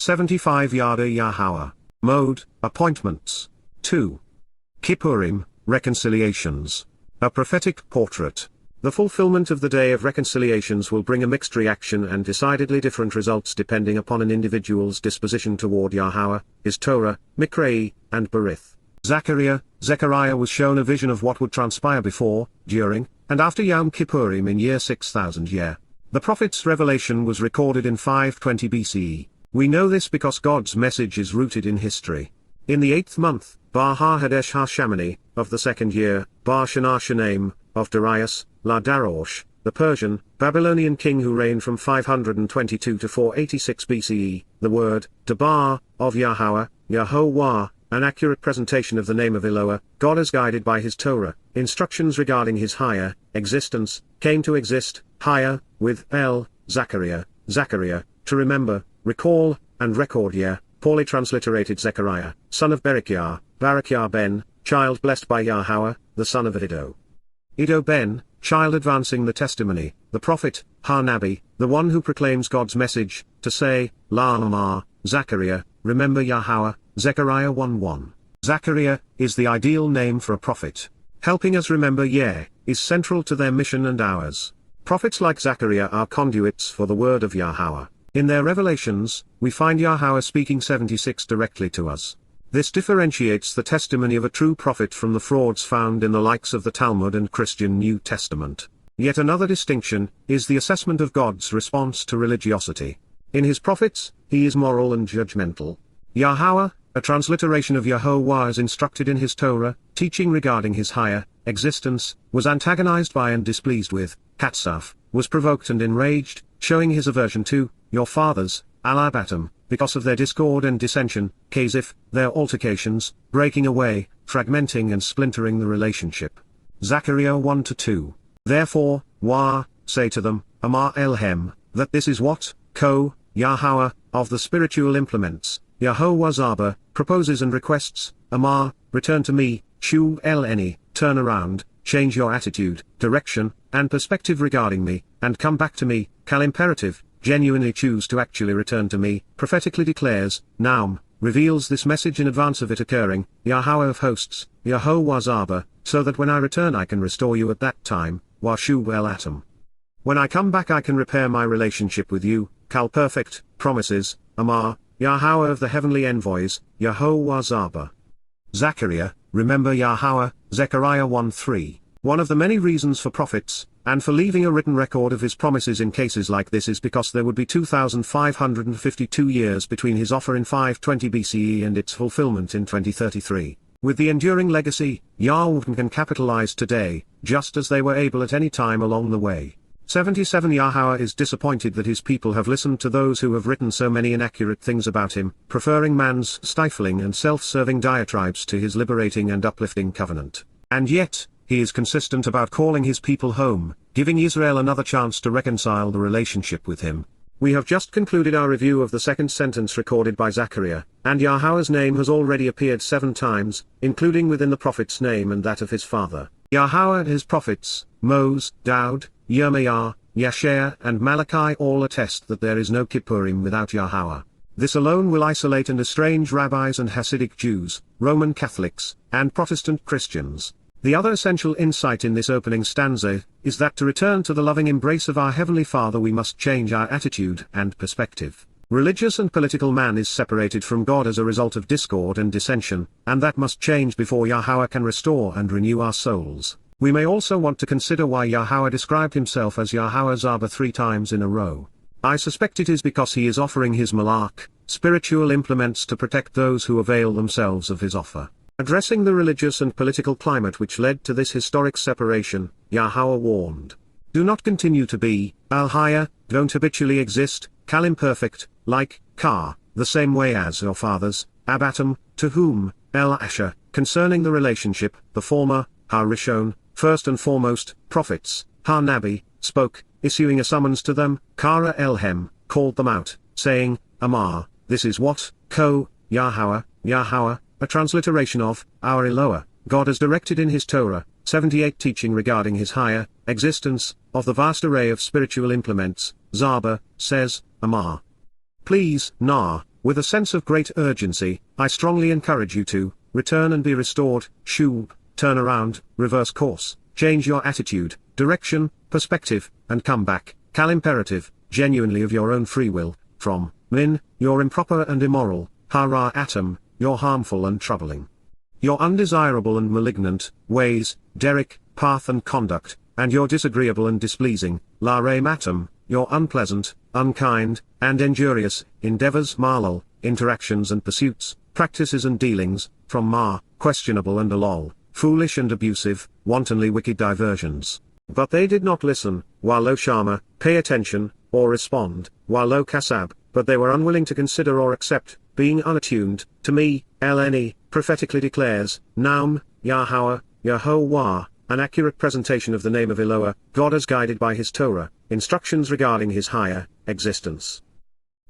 75 Yada Yahowah. Mow'ed, appointments. 2. Kipurym, reconciliations. A prophetic portrait. The fulfillment of the Day of Reconciliations will bring a mixed reaction and decidedly different results depending upon an individual's disposition toward Yahowah, his Torah, Mikrei, and Berith. Zakaryah was shown a vision of what would transpire before, during, and after Yowm Kipurym in year 6000 year. The prophet's revelation was recorded in 520 BCE. We know this because God's message is rooted in history. In the 8th month, Bar ha-Hadesh ha-Shamini, of the 2nd year, Bar Shana-Shanaim, of Darius, La-Darosh, the Persian, Babylonian king who reigned from 522 to 486 BCE, the word, Debar, of Yahowah, an accurate presentation of the name of ElYah, God as guided by his Torah, instructions regarding his higher existence, came to exist, higher, with Zakaryah, to remember, recall, and record poorly transliterated Zechariah, son of Barakiah ben, child blessed by Yahowah, the son of Iddo ben, child advancing the testimony, the prophet, Ha-Nabi, the one who proclaims God's message, to say, La-Amar, Zakaryah, remember Yahowah, Zechariah 1:1. Zakaryah is the ideal name for a prophet. Helping us remember is central to their mission and ours. Prophets like Zakaryah are conduits for the word of Yahowah. In their revelations, we find Yahowah speaking 76 directly to us. This differentiates the testimony of a true prophet from the frauds found in the likes of the Talmud and Christian New Testament. Yet another distinction is the assessment of God's response to religiosity. In his prophets, he is moral and judgmental. Yahowah, a transliteration of Yahowah as instructed in his Torah, teaching regarding his higher existence, was antagonized by and displeased with, Katsaf, was provoked and enraged, showing his aversion to, your fathers, Alabatum, because of their discord and dissension, Kazif, their altercations, breaking away, fragmenting and splintering the relationship. Zechariah 1-2. Therefore, say to them, Amar Elhem, that this is what, Yahowah, of the spiritual implements, Yahowah Zaba, proposes and requests, Amar, return to me, Shamuw'el, turn around, change your attitude, direction, and perspective regarding me, and come back to me, Kal imperative, genuinely choose to actually return to me, prophetically declares, Naum, reveals this message in advance of it occurring, Yahowah of hosts, Yahowah Zaba, so that when I return I can restore you at that time, Shamuw'el. When I come back I can repair my relationship with you, Kal perfect, promises, Amar, Yahowah of the heavenly envoys, Yahowah Zaba. Zakaryah, remember Yahowah, Zechariah 1:3. One of the many reasons for prophets, and for leaving a written record of his promises in cases like this is because there would be 2,552 years between his offer in 520 BCE and its fulfillment in 2033. With the enduring legacy, Yahweh can capitalize today, just as they were able at any time along the way. 77 Yahowah is disappointed that his people have listened to those who have written so many inaccurate things about him, preferring man's stifling and self-serving diatribes to his liberating and uplifting covenant. And yet, he is consistent about calling his people home, giving Israel another chance to reconcile the relationship with him. We have just concluded our review of the second sentence recorded by Zakaryah, and Yahowah's name has already appeared 7 times, including within the prophet's name and that of his father. Yahowah and his prophets, Moseh, Dowd, Yirma'yah, Yasha'yah and Malachi all attest that there is no Kipurym without Yahowah. This alone will isolate and estrange rabbis and Hasidic Jews, Roman Catholics, and Protestant Christians. The other essential insight in this opening stanza is that to return to the loving embrace of our Heavenly Father we must change our attitude and perspective. Religious and political man is separated from God as a result of discord and dissension, and that must change before Yahowah can restore and renew our souls. We may also want to consider why Yahowah described himself as Yahowah Zaba 3 times in a row. I suspect it is because he is offering his malach, spiritual implements to protect those who avail themselves of his offer. Addressing the religious and political climate which led to this historic separation, Yahowah warned. Do not continue to be, al-haya, don't habitually exist, kal imperfect, like, Qara, the same way as your fathers, abatum, to whom, ElYah, concerning the relationship, the former, ha-rishon, first and foremost, prophets, ha-Nabi, spoke, issuing a summons to them, Qara elhem, called them out, saying, Amar, this is what, Yahowah, a transliteration of, our ElYah, God has directed in his Torah, 78 teaching regarding his higher existence, of the vast array of spiritual implements, Zaba, says, Amar. Please, with a sense of great urgency, I strongly encourage you to return and be restored, shub, turn around, reverse course, change your attitude, direction, perspective, and come back, kal imperative, genuinely of your own free will, from min, your improper and immoral, hara atom, your harmful and troubling, your undesirable and malignant ways, derek, path and conduct, and your disagreeable and displeasing, la reim atom, your unpleasant, unkind, and injurious endeavors, malal, interactions and pursuits, practices and dealings, from ma, questionable and alol, foolish and abusive, wantonly wicked diversions. But they did not listen, walo shama, pay attention, or respond, walo kasab, but they were unwilling to consider or accept, being unattuned, to me, LNE, prophetically declares, Naum, Yahowah, Yahowah, an accurate presentation of the name of ElYah, God as guided by his Torah, instructions regarding his higher existence.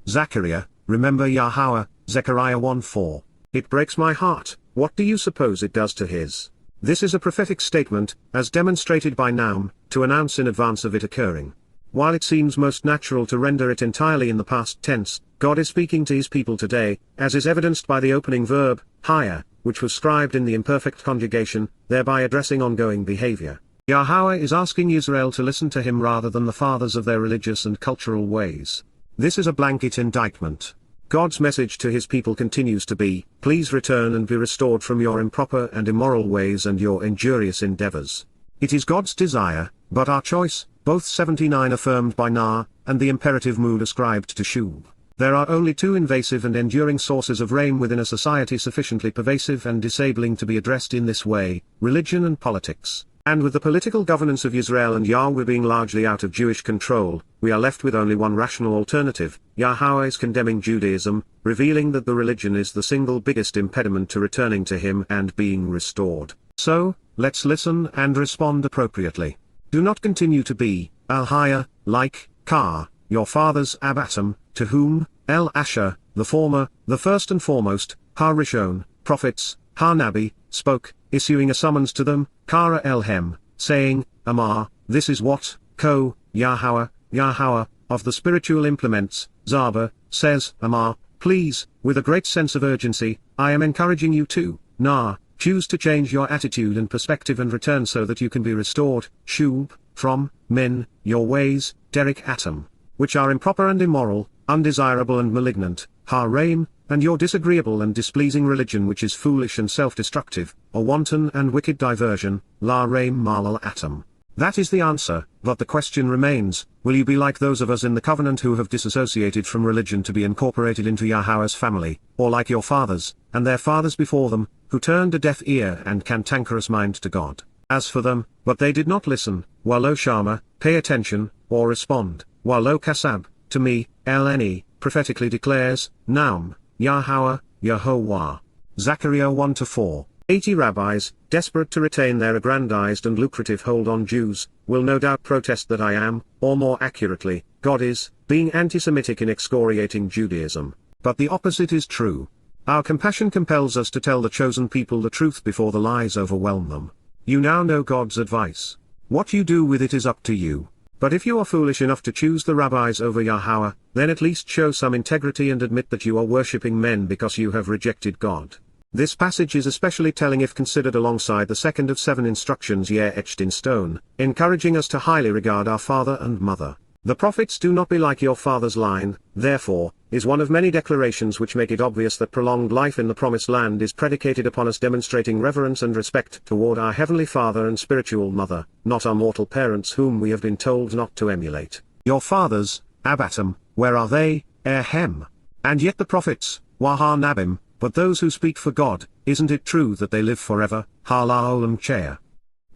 Zakaryah, remember Yahowah, Zechariah 1:4. It breaks my heart, what do you suppose it does to his? This is a prophetic statement, as demonstrated by Naum, to announce in advance of it occurring. While it seems most natural to render it entirely in the past tense, God is speaking to his people today, as is evidenced by the opening verb, higher, which was scribed in the imperfect conjugation, thereby addressing ongoing behavior. Yahowah is asking Israel to listen to him rather than the fathers of their religious and cultural ways. This is a blanket indictment. God's message to his people continues to be, please return and be restored from your improper and immoral ways and your injurious endeavors. It is God's desire, but our choice, both 79 affirmed by Na, and the imperative mood ascribed to Shub. There are only two invasive and enduring sources of rain within a society sufficiently pervasive and disabling to be addressed in this way, religion and politics. And with the political governance of Israel and Yahweh being largely out of Jewish control, we are left with only one rational alternative. Yahowah is condemning Judaism, revealing that the religion is the single biggest impediment to returning to him and being restored. So, let's listen and respond appropriately. Do not continue to be, al-haya, like, Qara, your father's Abatam, to whom, el-Asher, the former, the first and foremost, ha-Rishon, prophets, ha-Nabi, spoke, issuing a summons to them, Qara el-Hem, saying, Amar, this is what, Ko, Yahowah, of the spiritual implements, Zaba, says, Amar, please, with a great sense of urgency, I am encouraging you to, Na, choose to change your attitude and perspective and return so that you can be restored, Shub, from, Min, your ways, derek atom, which are improper and immoral, undesirable and malignant, Ha-Raim, and your disagreeable and displeasing religion which is foolish and self-destructive, a wanton and wicked diversion, La-Raim Malal Atom. That is the answer, but the question remains, will you be like those of us in the covenant who have disassociated from religion to be incorporated into Yahowah's family, or like your fathers, and their fathers before them, who turned a deaf ear and cantankerous mind to God? As for them, but they did not listen, Walo Shama, pay attention, or respond, Walo Kasab, to me, LNE, prophetically declares, Naum, Yahowah, Yahowah. Zechariah 1-4. 80 rabbis, desperate to retain their aggrandized and lucrative hold on Jews, will no doubt protest that I am, or more accurately, God is, being anti-Semitic in excoriating Judaism. But the opposite is true. Our compassion compels us to tell the chosen people the truth before the lies overwhelm them. You now know God's advice. What you do with it is up to you. But if you are foolish enough to choose the rabbis over Yahowah, then at least show some integrity and admit that you are worshipping men because you have rejected God. This passage is especially telling if considered alongside the second of 7 instructions etched in stone, encouraging us to highly regard our father and mother. The prophets do not be like your father's line, therefore, is one of many declarations which make it obvious that prolonged life in the promised land is predicated upon us demonstrating reverence and respect toward our heavenly father and spiritual mother, not our mortal parents whom we have been told not to emulate. Your fathers, Abatam, where are they, Erhem? And yet the prophets, Wahar Nabim, but those who speak for God, isn't it true that they live forever, Hala Olam Chea?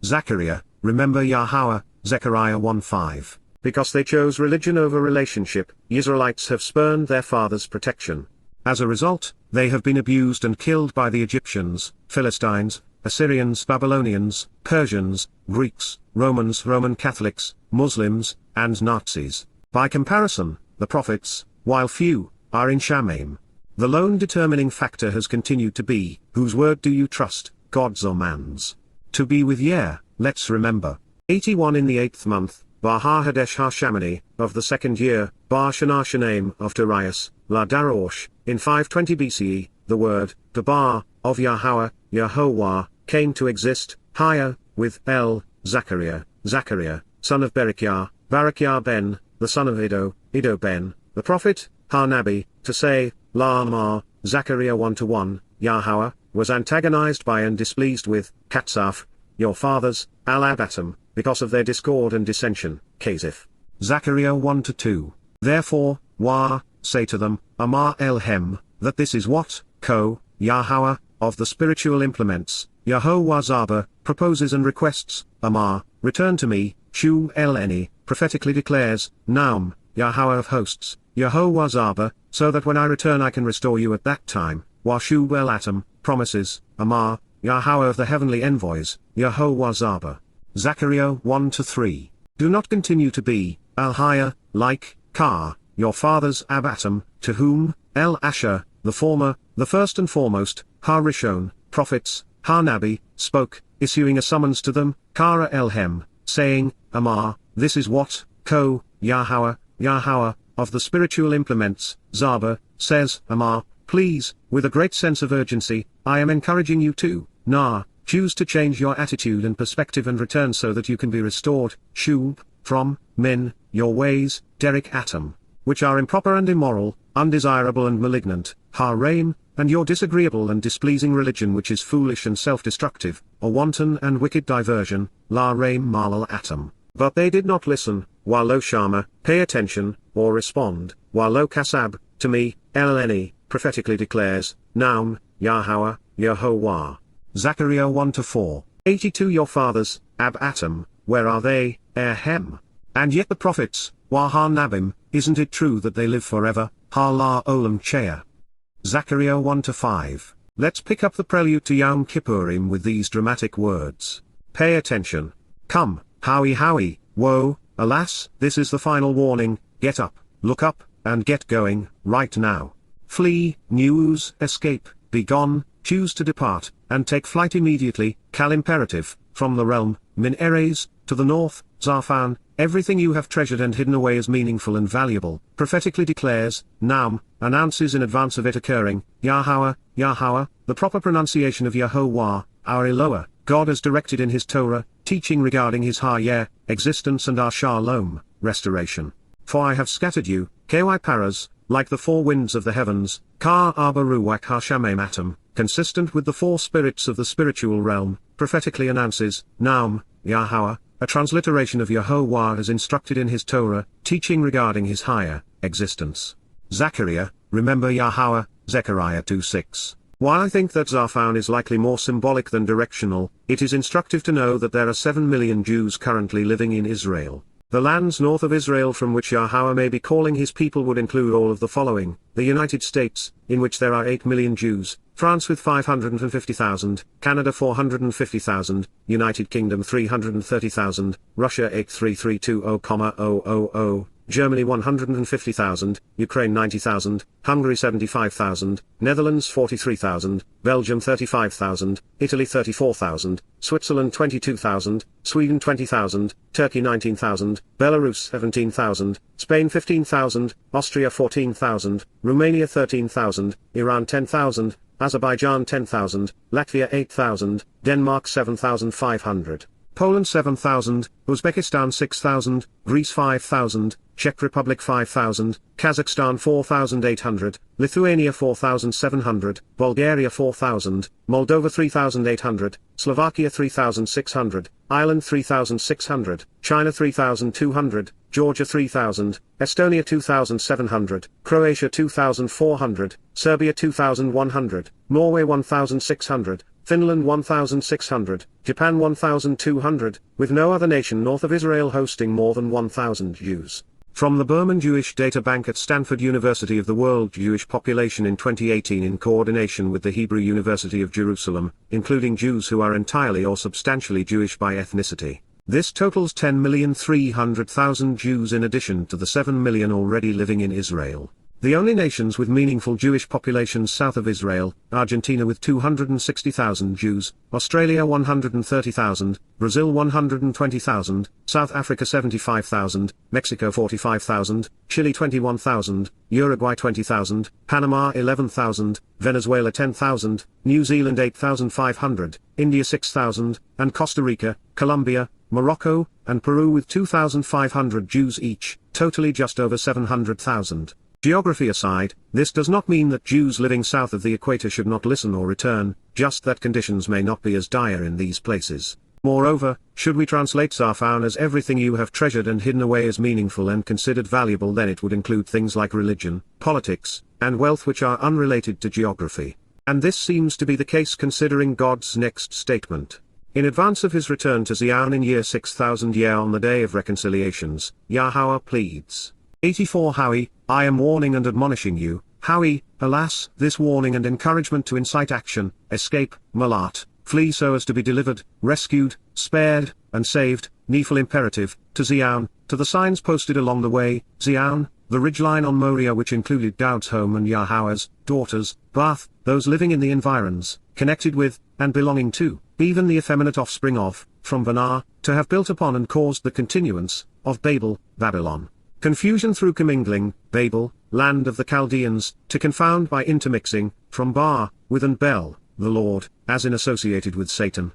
Zachariah, remember Yahowah, Zechariah 1:5. Because they chose religion over relationship, Israelites have spurned their father's protection. As a result, they have been abused and killed by the Egyptians, Philistines, Assyrians, Babylonians, Persians, Greeks, Romans, Roman Catholics, Muslims, and Nazis. By comparison, the prophets, while few, are in Shamaim. The lone determining factor has continued to be, whose word do you trust, God's or man's? To be with let's remember. 81 in the 8th month, Bar HaHadesh HaShamani, of the 2nd year, Bar Shana Shanaim of Darius, La Darosh, in 520 BCE, the word, Dabar, of Yahowah, Yahowah, came to exist, higher, with Zakaryah, son of Barakiah ben, the son of Iddo ben, the prophet, Nabi, to say, La'amar, Zakaryah 1-1, Yahowah, was antagonized by and displeased with, Katsaf, your fathers, Al-Abatam, because of their discord and dissension, Kasif. Zakaryah 1-2. Therefore, say to them, Amar Elhem, that this is what, Yahowah, of the spiritual implements, Yahowah Zaba, proposes and requests, Amar, return to me, Shamuw'el prophetically declares, Naum, Yahowah of hosts, Yahowah Zaba, so that when I return I can restore you at that time, Shamuw'el Atom, promises, Amar, Yahowah of the heavenly envoys, Yahowah Zaba. Zakaryah 1-3. Do not continue to be, Al-Haya, like, Qara, your fathers Abatam, to whom, El-Asher, the former, the first and foremost, Ha-Rishon, prophets, Ha-Nabi, spoke, issuing a summons to them, Qara Elhem, saying, Amar, this is what, Yahowah, of the spiritual implements, Zaba, says, Amar, please, with a great sense of urgency, I am encouraging you to, choose to change your attitude and perspective and return so that you can be restored, from, your ways, Derek Atom, which are improper and immoral, undesirable and malignant, and your disagreeable and displeasing religion which is foolish and self-destructive, a wanton and wicked diversion, Malal Atom. But they did not listen, Walo Shama, pay attention, or respond, Walo Kasab, to me, LNE, prophetically declares, Naum, Yahowah. Zakaryah 1-4. 82 Your fathers, Atom, where are they, Erhem? And yet the prophets, Nabim, isn't it true that they live forever, La Olam Chea? Zakaryah 1-5. Let's pick up the prelude to Yowm Kipurym with these dramatic words. Pay attention. Come, Howie, woe, alas, this is the final warning, get up, look up, and get going, right now. Flee, news, escape, be gone, choose to depart, and take flight immediately, Kal imperative, from the realm, Min Eres, to the north, Zarfan, everything you have treasured and hidden away as meaningful and valuable, prophetically declares, Naum, announces in advance of it occurring, Yahowah, the proper pronunciation of Yahowah, our ElOah, God as directed in his Torah, teaching regarding his existence and our Shalom, restoration. For I have scattered you, Ky Paras, like the four winds of the heavens, Ka Abaruach Hashamem Atom, consistent with the four spirits of the spiritual realm, prophetically announces, Naum, Yahowah, a transliteration of Yahowah as instructed in his Torah, teaching regarding his higher existence. Zakaryah, remember Yahowah, Zechariah 2:6. While I think that Zarfan is likely more symbolic than directional, it is instructive to know that there are 7 million Jews currently living in Israel. The lands north of Israel from which Yahowah may be calling his people would include all of the following: the United States, in which there are 8 million Jews, France with 550,000, Canada 450,000, United Kingdom 330,000, Russia 83320,000, Germany 150,000, Ukraine 90,000, Hungary 75,000, Netherlands 43,000, Belgium 35,000, Italy 34,000, Switzerland 22,000, Sweden 20,000, Turkey 19,000, Belarus 17,000, Spain 15,000, Austria 14,000, Romania 13,000, Iran 10,000, Azerbaijan 10,000, Latvia 8,000, Denmark 7,500. Poland 7,000, Uzbekistan 6,000, Greece 5,000, Czech Republic 5,000, Kazakhstan 4,800, Lithuania 4,700, Bulgaria 4,000, Moldova 3,800, Slovakia 3,600, Ireland 3,600, China 3,200, Georgia 3,000, Estonia 2,700, Croatia 2,400, Serbia 2,100, Norway 1,600, Finland 1,600, Japan 1,200, with no other nation north of Israel hosting more than 1,000 Jews. From the Berman Jewish Data Bank at Stanford University of the World Jewish Population in 2018 in coordination with the Hebrew University of Jerusalem, including Jews who are entirely or substantially Jewish by ethnicity. This totals 10,300,000 Jews in addition to the 7 million already living in Israel. The only nations with meaningful Jewish populations south of Israel: Argentina with 260,000 Jews, Australia 130,000, Brazil 120,000, South Africa 75,000, Mexico 45,000, Chile 21,000, Uruguay 20,000, Panama 11,000, Venezuela 10,000, New Zealand 8,500, India 6,000, and Costa Rica, Colombia, Morocco, and Peru with 2,500 Jews each, totally just over 700,000. Geography aside, this does not mean that Jews living south of the equator should not listen or return, just that conditions may not be as dire in these places. Moreover, should we translate Zaphan as everything you have treasured and hidden away as meaningful and considered valuable, then it would include things like religion, politics, and wealth which are unrelated to geography. And this seems to be the case considering God's next statement. In advance of his return to Zion in year 6000 year on the day of reconciliations, Yahowah pleads. 84 Howie, I am warning and admonishing you, Howie, alas, this warning and encouragement to incite action, escape, malat, flee so as to be delivered, rescued, spared, and saved, needful imperative, to Zion, to the signs posted along the way, Zion, the ridgeline on Moriah which included Dowd's home and Yahowah's daughters, Bath, those living in the environs, connected with, and belonging to, even the effeminate offspring of, from Vanar, to have built upon and caused the continuance, of Babel, Babylon. Confusion through commingling, Babel, land of the Chaldeans, to confound by intermixing, from Bar, with and Bel, the Lord, as in associated with Satan.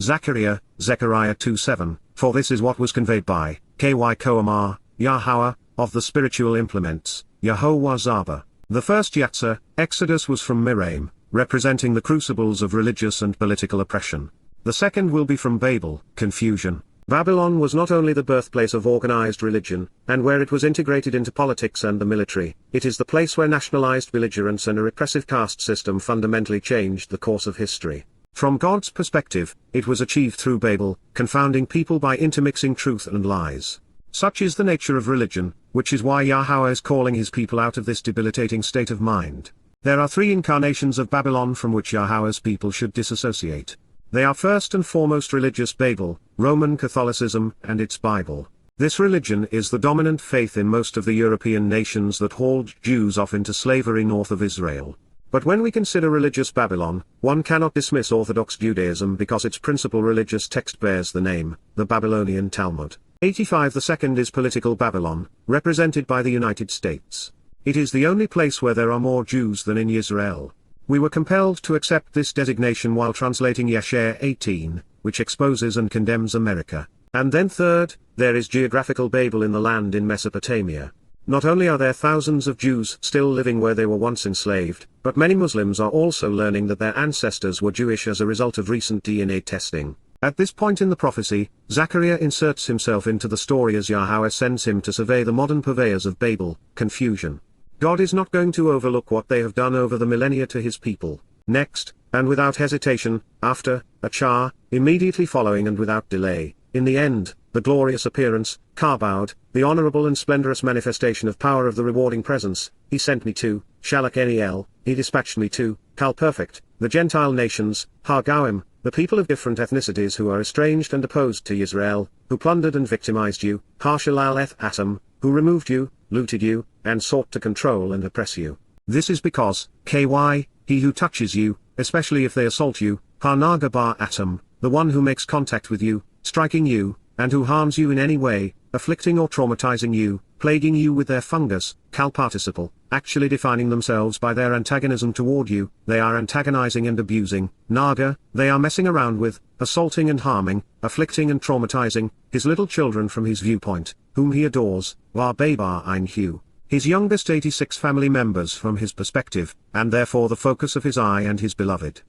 Zakaryah 2:7, for this is what was conveyed by, Ky Yahowah, of the spiritual implements, Yahowah Zaba. The first Yatzah, Exodus was from Miraim, representing the crucibles of religious and political oppression. The second will be from Babel, confusion. Babylon was not only the birthplace of organized religion, and where it was integrated into politics and the military, it is the place where nationalized belligerence and a repressive caste system fundamentally changed the course of history. From God's perspective, it was achieved through Babel, confounding people by intermixing truth and lies. Such is the nature of religion, which is why Yahowah is calling his people out of this debilitating state of mind. There are three incarnations of Babylon from which Yahowah's people should disassociate. They are first and foremost religious Babel, Roman Catholicism and its Bible. This religion is the dominant faith in most of the European nations that hauled Jews off into slavery north of Israel. But when we consider religious Babylon, one cannot dismiss Orthodox Judaism because its principal religious text bears the name, the Babylonian Talmud. 85 The second is political Babylon, represented by the United States. It is the only place where there are more Jews than in Israel. We were compelled to accept this designation while translating Yasha'yah 18, which exposes and condemns America. And then third, there is geographical Babel in the land in Mesopotamia. Not only are there thousands of Jews still living where they were once enslaved, but many Muslims are also learning that their ancestors were Jewish as a result of recent DNA testing. At this point in the prophecy, Zakaryah inserts himself into the story as Yahowah sends him to survey the modern purveyors of Babel, confusion. God is not going to overlook what they have done over the millennia to his people. Next, and without hesitation, after, a char, immediately following and without delay, in the end, the glorious appearance, Kabod, the honorable and splendorous manifestation of power of the rewarding presence, he sent me to, Shalach-Nel, he dispatched me to, Kal Perfect, the Gentile nations, Har-Goim, the people of different ethnicities who are estranged and opposed to Israel, who plundered and victimized you, Har-Shalal-Eth-Atom, who removed you, looted you, and sought to control and oppress you. This is because, he who touches you, especially if they assault you, Har-Naga-Bar-Atom, the one who makes contact with you, striking you, and who harms you in any way, afflicting or traumatizing you, plaguing you with their fungus, Kal participle, actually defining themselves by their antagonism toward you, they are antagonizing and abusing, Naga, they are messing around with, assaulting and harming, afflicting and traumatizing, his little children from his viewpoint, whom he adores, Var Babar Ein Hu, his youngest 86 family members from his perspective, and therefore the focus of his eye and his beloved.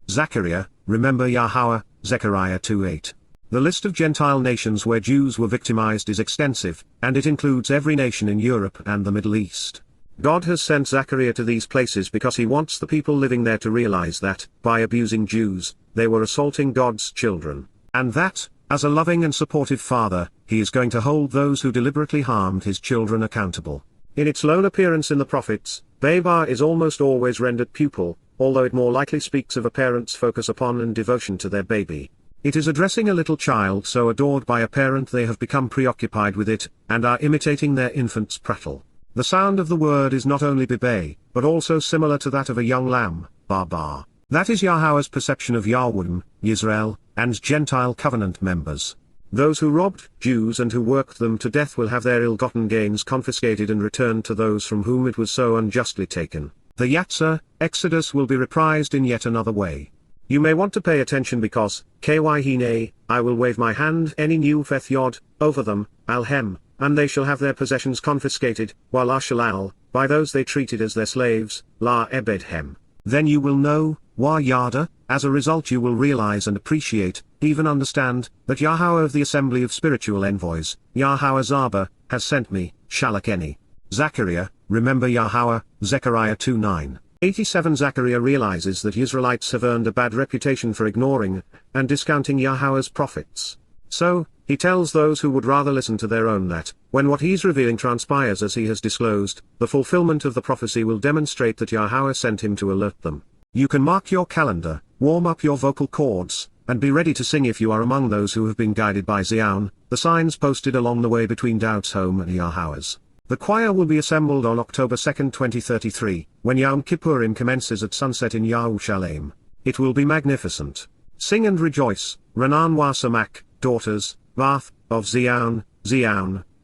Zakaryah, remember Yahowah, Zechariah 2:8. The list of Gentile nations where Jews were victimized is extensive, and it includes every nation in Europe and the Middle East. God has sent Zakaryah to these places because he wants the people living there to realize that, by abusing Jews, they were assaulting God's children, and that, as a loving and supportive father, he is going to hold those who deliberately harmed his children accountable. In its lone appearance in the prophets, Babar is almost always rendered pupil, although it more likely speaks of a parent's focus upon and devotion to their baby. It is addressing a little child so adored by a parent they have become preoccupied with it, and are imitating their infant's prattle. The sound of the word is not only bebe, but also similar to that of a young lamb, bar. That is Yahweh's perception of Yahweh, Israel, and Gentile covenant members. Those who robbed Jews and who worked them to death will have their ill-gotten gains confiscated and returned to those from whom it was so unjustly taken. The Yatzah, Exodus will be reprised in yet another way. You may want to pay attention because, Kyhine, I will wave my hand any new feth yod, over them, alhem, and they shall have their possessions confiscated, while ashalal, by those they treated as their slaves, la ebedhem. Then you will know, Yada, as a result you will realize and appreciate, even understand, that Yahowah of the assembly of spiritual envoys, Yahowah has sent me, Shalakeni. Zakaryah, remember Yahowah, Zechariah 2:9. 87 Zakaryah realizes that Israelites have earned a bad reputation for ignoring and discounting Yahowah's prophets. So, he tells those who would rather listen to their own that, when what he's revealing transpires as he has disclosed, the fulfillment of the prophecy will demonstrate that Yahowah sent him to alert them. You can mark your calendar, warm up your vocal cords, and be ready to sing if you are among those who have been guided by Zion, the signs posted along the way between Dowd's home and Yahowah's. The choir will be assembled on October 2, 2033, when Yowm Kipurym commences at sunset in Yerushalayim. It will be magnificent. Sing and rejoice, Renan wa Samak, daughters, Vath, of Zion,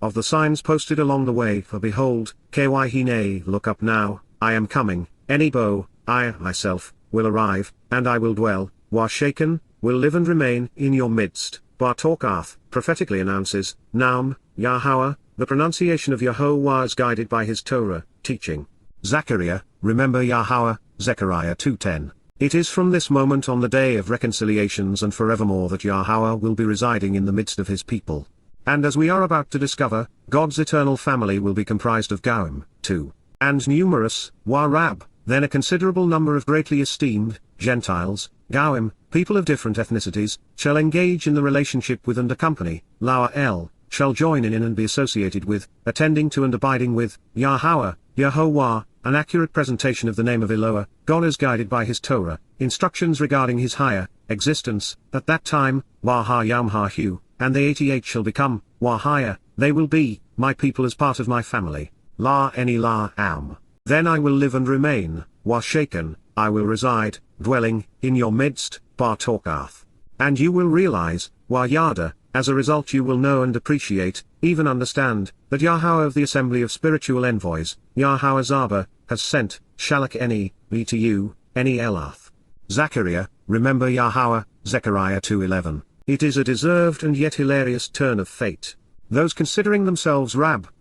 of the signs posted along the way, for behold, Kyhine, look up now, I am coming, Enibo, I, myself, will arrive, and I will dwell, Washaken, will live and remain, in your midst. Bartorkath, prophetically announces, Naum, Yahowah, the pronunciation of Yahowah is guided by his Torah, teaching. Zachariah, remember Yahowah, Zechariah 2:10. It is from this moment on the day of reconciliations and forevermore that Yahowah will be residing in the midst of his people. And as we are about to discover, God's eternal family will be comprised of Gawim, too, and numerous, Warab, then a considerable number of greatly esteemed, Gentiles, Gawim, people of different ethnicities, shall engage in the relationship with and accompany, La'el, shall join in and be associated with, attending to and abiding with, Yahowah, an accurate presentation of the name of ElYah, God is guided by his Torah, instructions regarding his higher existence, at that time, Yamhahu, and the 88 shall become, Wahaya, they will be, my people as part of my family, am. Then I will live and remain, Washaken, I will reside, dwelling, in your midst, Bartorkath. And you will realize, Yada, as a result you will know and appreciate, even understand, that Yahowah of the assembly of spiritual envoys, Yahowah has sent, Shalak me to you, Elath. Zachariah, remember Yahowah, Zechariah 2:11. It is a deserved and yet hilarious turn of fate. Those considering themselves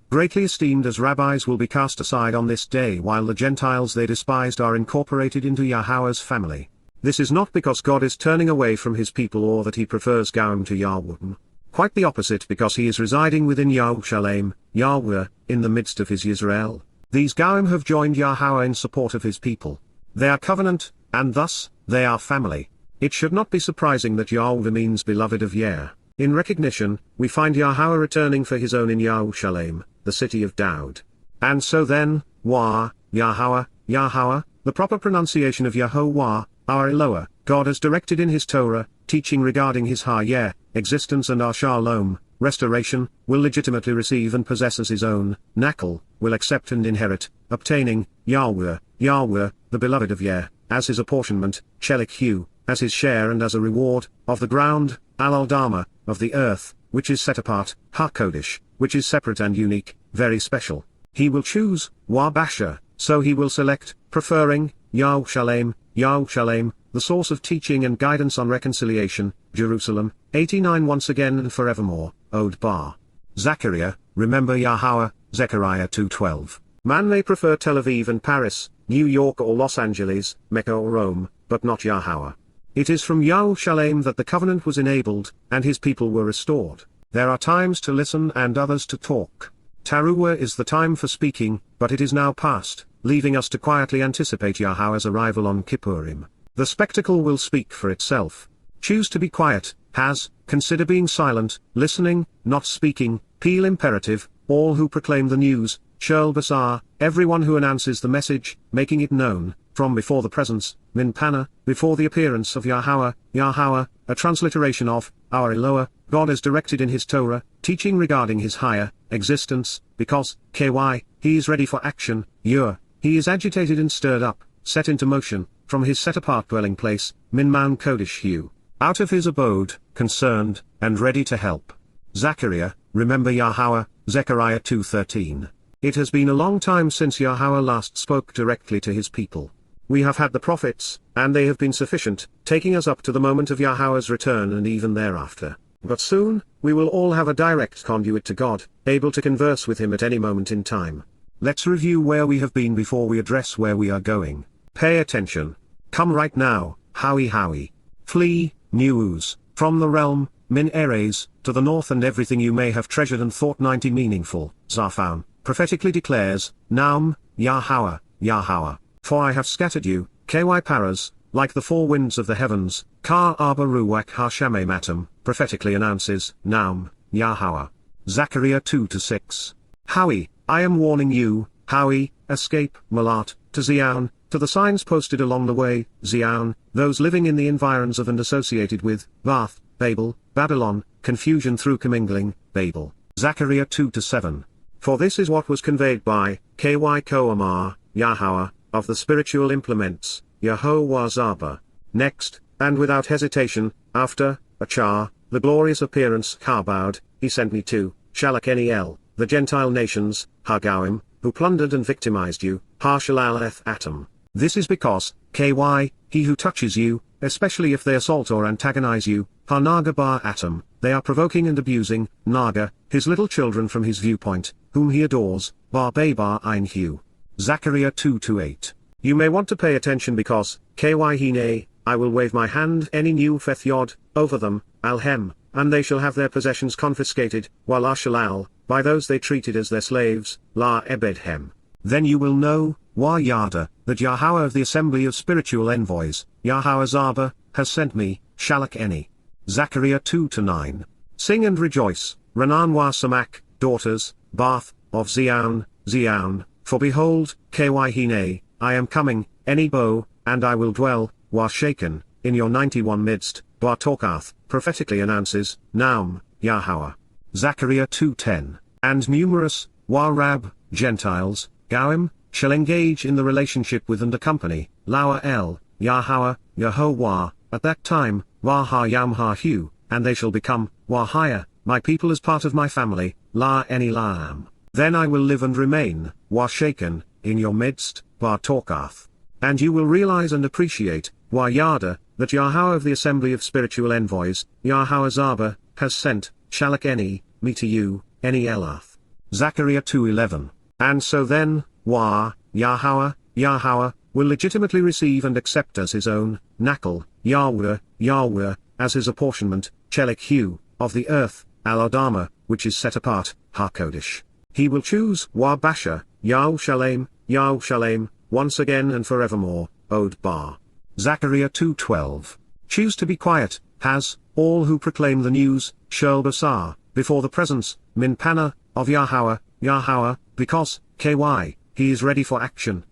greatly esteemed as rabbis will be cast aside on this day while the Gentiles they despised are incorporated into Yahowah's family. This is not because God is turning away from his people or that he prefers Gawim to Yahweh. Quite the opposite, because he is residing within Yerushalayim, Yahweh, in the midst of his Israel. These Gawim have joined Yahowah in support of his people. They are covenant, and thus, they are family. It should not be surprising that Yahweh means beloved of Yah. In recognition, we find Yahowah returning for his own in Yerushalayim, the city of Dowd. And so then, Yahowah, the proper pronunciation of Yahowah, our ElYah, God has directed in his Torah, teaching regarding his existence and our shalom, restoration, will legitimately receive and possess as his own, Nakal, will accept and inherit, obtaining, Yahweh, the beloved of Yah, as his apportionment, Chelik as his share and as a reward, of the ground, Al-Aldama, of the earth, which is set apart, HaKodesh, which is separate and unique, very special. He will choose, Wabasha, so he will select, preferring, Yerushalayim, the source of teaching and guidance on reconciliation, Jerusalem, 89 once again and forevermore, Od Bar. Zachariah, remember Yahowah, Zechariah 2:12. Man may prefer Tel Aviv and Paris, New York or Los Angeles, Mecca or Rome, but not Yahowah. It is from Yerushalayim that the covenant was enabled, and his people were restored. There are times to listen and others to talk. Towrah is the time for speaking, but it is now past, leaving us to quietly anticipate Yahowah's arrival on Kipurym. The spectacle will speak for itself. Choose to be quiet, consider being silent, listening, not speaking, Peel imperative, all who proclaim the news, Shirl Basar, everyone who announces the message, making it known, from before the presence, min panah, before the appearance of Yahowah, Yahowah, a transliteration of, our ElOah, God is directed in his Torah, teaching regarding his higher existence, because, he is ready for action, he is agitated and stirred up, set into motion, from his set-apart dwelling place, min man kodesh hu, out of his abode, concerned, and ready to help. Zakaryah, remember Yahowah, Zechariah 2:13. It has been a long time since Yahowah last spoke directly to his people. We have had the prophets, and they have been sufficient, taking us up to the moment of Yahowah's return and even thereafter. But soon, we will all have a direct conduit to God, able to converse with him at any moment in time. Let's review where we have been before we address where we are going. Pay attention. Come right now, Howie. Flee, news, from the realm, min eres, to the north, and everything you may have treasured and thought 90 meaningful, Zaphan, prophetically declares, Naum, Yahowah. For I have scattered you, paras, like the four winds of the heavens, Ka Arba Ruach Hashamay Matam, prophetically announces, Naum, Yahowah. Zechariah 2-6. Howie, I am warning you, Howie, escape, Malat, to Zion, to the signs posted along the way, Zion, those living in the environs of and associated with, Bath, Babel, Babylon, confusion through commingling, Babel. Zechariah 2-7. For this is what was conveyed by, Koamar, Yahowah, of the spiritual implements, Yahowah Zaba. Next, and without hesitation, after, Achar, the glorious appearance Kabod, he sent me to, Shalach the Gentile nations, Hagawim, who plundered and victimized you, Harshalaleth Atom. This is because, he who touches you, especially if they assault or antagonize you, Hanaga bar Atom, they are provoking and abusing, Naga, his little children from his viewpoint, whom he adores, bar Bar Ein Hu. Zechariah 2-8. You may want to pay attention because, Hine, I will wave my hand any new Feth over them, Alhem, and they shall have their possessions confiscated, while Ashalal, by those they treated as their slaves, La Ebedhem. Then you will know, Yada, that Yahowah of the assembly of spiritual envoys, Yahowah Zaba, has sent me, Shalach. Zechariah 2-9. Sing and rejoice, Ranan Samak, daughters, Bath, of Zion, for behold, Hine, I am coming, any bow, and I will dwell, shaken, in your 91 midst, Torkath, prophetically announces, Naum, Yahowah. Zechariah 2:10. And numerous, Rab, Gentiles, Gawim, shall engage in the relationship with and accompany, Yahowah, Yahowah, at that time, Yam and they shall become, Wahaya, my people as part of my family, Lam. Then I will live and remain, shaken, in your midst, Torkath. And you will realize and appreciate, Yada, that Yahowah of the assembly of spiritual envoys, Yahowah Zaba, has sent, Shalach me to you, Elath. Zechariah 2:11. And so then, Yahowah, will legitimately receive and accept as his own, Nakal, Yahweh, as his apportionment, Chelik Hu, of the earth, Al-Adama, which is set apart, HaKodesh. He will choose, Basha, Yahushalem, once again and forevermore, Od Bar. Zechariah 2:12. Choose to be quiet, has, all who proclaim the news, Shel Basar, before the presence, min panah, of Yahowah, because, he is ready for action,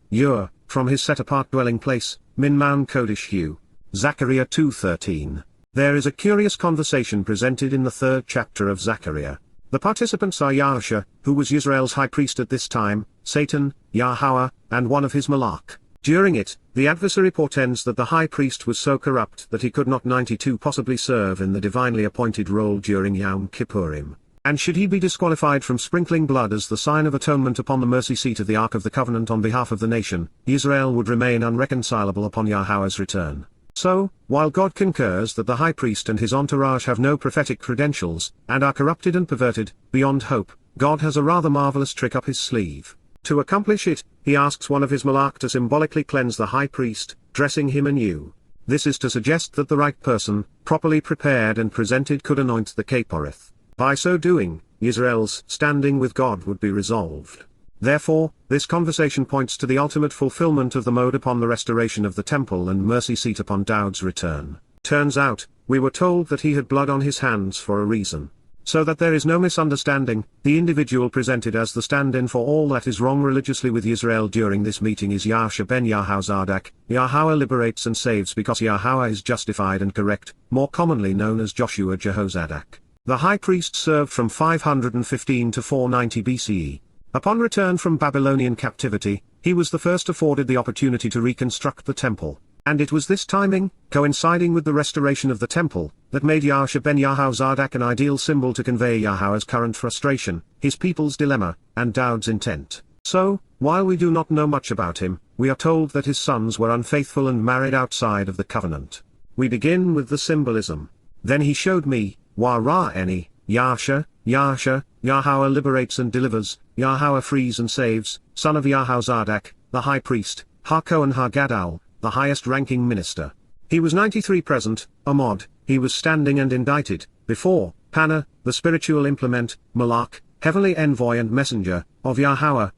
from his set-apart dwelling place, min man kodesh hu. Zechariah 2:13. There is a curious conversation presented in the 3rd chapter of Zechariah. The participants are Yahowsha, who was Israel's high priest at this time, Satan, Yahowah, and one of his malach. During it, the adversary portends that the high priest was so corrupt that he could not 92 possibly serve in the divinely appointed role during Yowm Kipurym. And should he be disqualified from sprinkling blood as the sign of atonement upon the mercy seat of the Ark of the Covenant on behalf of the nation, Israel would remain unreconcilable upon Yahowah's return. So, while God concurs that the high priest and his entourage have no prophetic credentials, and are corrupted and perverted, beyond hope, God has a rather marvelous trick up his sleeve. To accomplish it, he asks one of his malach to symbolically cleanse the high priest, dressing him anew. This is to suggest that the right person, properly prepared and presented, could anoint the Kaporeth. By so doing, Israel's standing with God would be resolved. Therefore, this conversation points to the ultimate fulfillment of the Mow'ed upon the restoration of the temple and mercy seat upon Dowd's return. Turns out, we were told that he had blood on his hands for a reason. So that there is no misunderstanding, the individual presented as the stand-in for all that is wrong religiously with Israel during this meeting is Yahowsha ben Yahowzadok. Yahowah liberates and saves because Yahowah is justified and correct, more commonly known as Joshua Jehozadak. The high priest served from 515 to 490 BCE. Upon return from Babylonian captivity, he was the first afforded the opportunity to reconstruct the temple. And it was this timing, coinciding with the restoration of the temple, that made Yahowsha ben Yahowzadok an ideal symbol to convey Yahowah's current frustration, his people's dilemma, and Dowd's intent. So, while we do not know much about him, we are told that his sons were unfaithful and married outside of the covenant. We begin with the symbolism. Then he showed me, Wa-Ra-Eni, Yahowsha, Yahowah liberates and delivers, Yahowah frees and saves, son of Yahowzadok, the high priest, Ha-Kohen Ha-Gadol, the highest-ranking minister. He was 93 present, Mow'ed, he was standing and indicted, before, Panah, the spiritual implement, Malach, heavenly envoy and messenger, of Yahowah,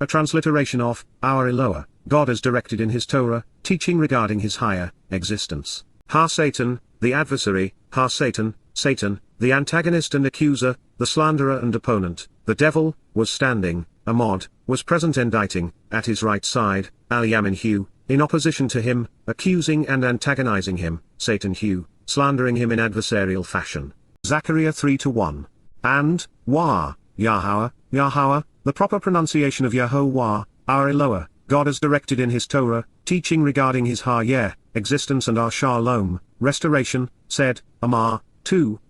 a transliteration of, our ElYah, God as directed in his Torah, teaching regarding his higher, existence. Ha-Satan, the adversary, Ha-Satan, Satan, the antagonist and accuser, the slanderer and opponent, the devil, was standing, Mow'ed, was present indicting, at his right side, ElYah, in opposition to him, accusing and antagonizing him, Satan slandering him in adversarial fashion. Zakaryah 3-1. And, Yahowah, the proper pronunciation of Yahowah, our ElYah, God as directed in his Torah, teaching regarding his existence and our shalom, restoration, said, Amar, 2,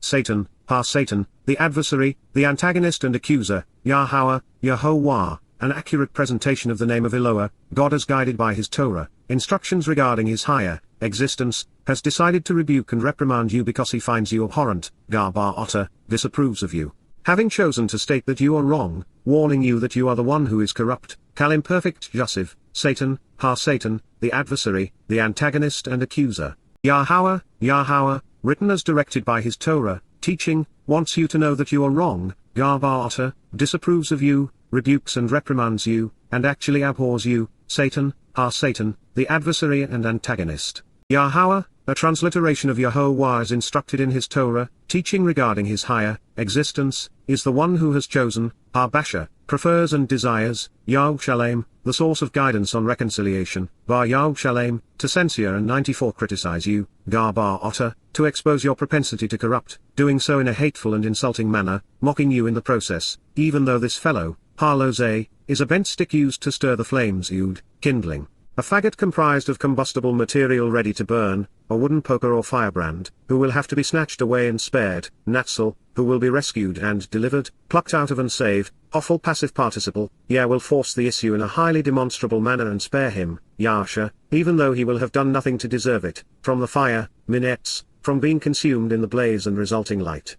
Satan, Ha-Satan, the adversary, the antagonist and accuser, Yahowah, an accurate presentation of the name of ElYah, God as guided by his Torah, instructions regarding his higher, existence, has decided to rebuke and reprimand you because he finds you abhorrent, Gar-Bar-Otter, disapproves of you. Having chosen to state that you are wrong, warning you that you are the one who is corrupt, Kalimperfect Jussiv, Satan, Ha-Satan, the adversary, the antagonist and accuser. Yahowah, written as directed by his Torah, teaching, wants you to know that you are wrong, Gar-Bar-Otter, disapproves of you, rebukes and reprimands you, and actually abhors you, Satan, Ha-Satan, the adversary and antagonist. Yahowah, a transliteration of Yahowah as instructed in his Torah, teaching regarding his higher, existence, is the one who has chosen, Ha-Basha, prefers and desires, Yahowsha, the source of guidance on reconciliation, Yahowsha, to censure and 94 criticize you, Gar-Bar-Otter, to expose your propensity to corrupt, doing so in a hateful and insulting manner, mocking you in the process, even though this fellow, Harlozeh, is a bent stick used to stir the flames kindling. A faggot comprised of combustible material ready to burn, a wooden poker or firebrand, who will have to be snatched away and spared, Natsal, who will be rescued and delivered, plucked out of and saved, awful passive participle, will force the issue in a highly demonstrable manner and spare him, Yahowsha, even though he will have done nothing to deserve it, from the fire, minets, from being consumed in the blaze and resulting light.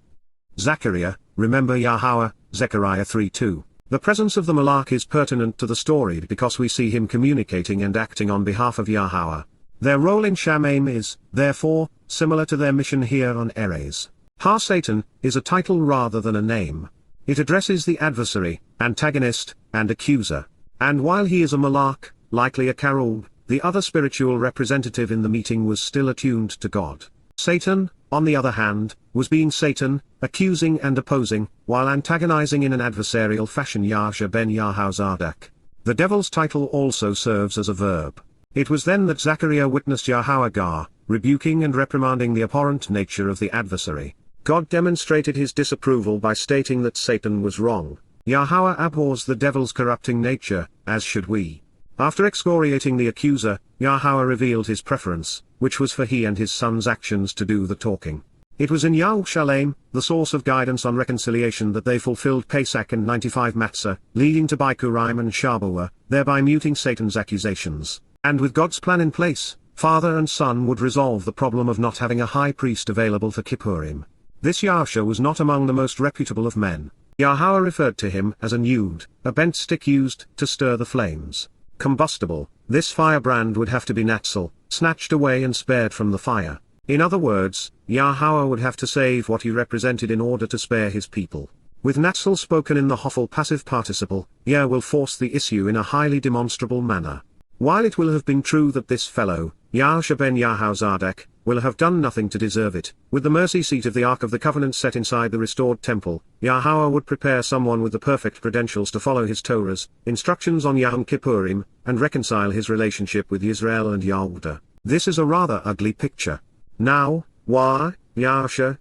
Zakaryah, remember Yahowah, Zechariah 3:2. The presence of the Malach is pertinent to the story because we see him communicating and acting on behalf of Yahowah. Their role in Shamim is, therefore, similar to their mission here on Erez. Ha-Satan is a title rather than a name. It addresses the adversary, antagonist, and accuser. And while he is a Malach, likely a Karub, the other spiritual representative in the meeting was still attuned to God. Satan, on the other hand, was being Satan, accusing and opposing, while antagonizing in an adversarial fashion Yahowsha ben Yahowzadok. The devil's title also serves as a verb. It was then that Zakaryah witnessed Yahowah rebuking and reprimanding the abhorrent nature of the adversary. God demonstrated his disapproval by stating that Satan was wrong. Yahowah abhors the devil's corrupting nature, as should we. After excoriating the accuser, Yahowah revealed his preference, which was for he and his son's actions to do the talking. It was in Yahowsha, the source of guidance on reconciliation, that they fulfilled Pesach and 95 Matzah, leading to Bikurim and Shamuw'el, thereby muting Satan's accusations. And with God's plan in place, father and son would resolve the problem of not having a high priest available for Kippurim. This Yahowsha was not among the most reputable of men. Yahowah referred to him as a Newd, a bent stick used to stir the flames. Combustible, this firebrand would have to be Natsal, snatched away and spared from the fire. In other words, Yahowah would have to save what he represented in order to spare his people. With Natsal spoken in the Hophel passive participle, Yah will force the issue in a highly demonstrable manner. While it will have been true that this fellow, Yahowsha ben Yahowzadok, will have done nothing to deserve it. With the mercy seat of the Ark of the Covenant set inside the restored temple, Yahowah would prepare someone with the perfect credentials to follow his Torah's instructions on Yowm Kipurym, and reconcile his relationship with Yisrael and Yahowsha. This is a rather ugly picture. Now, Yahowsha,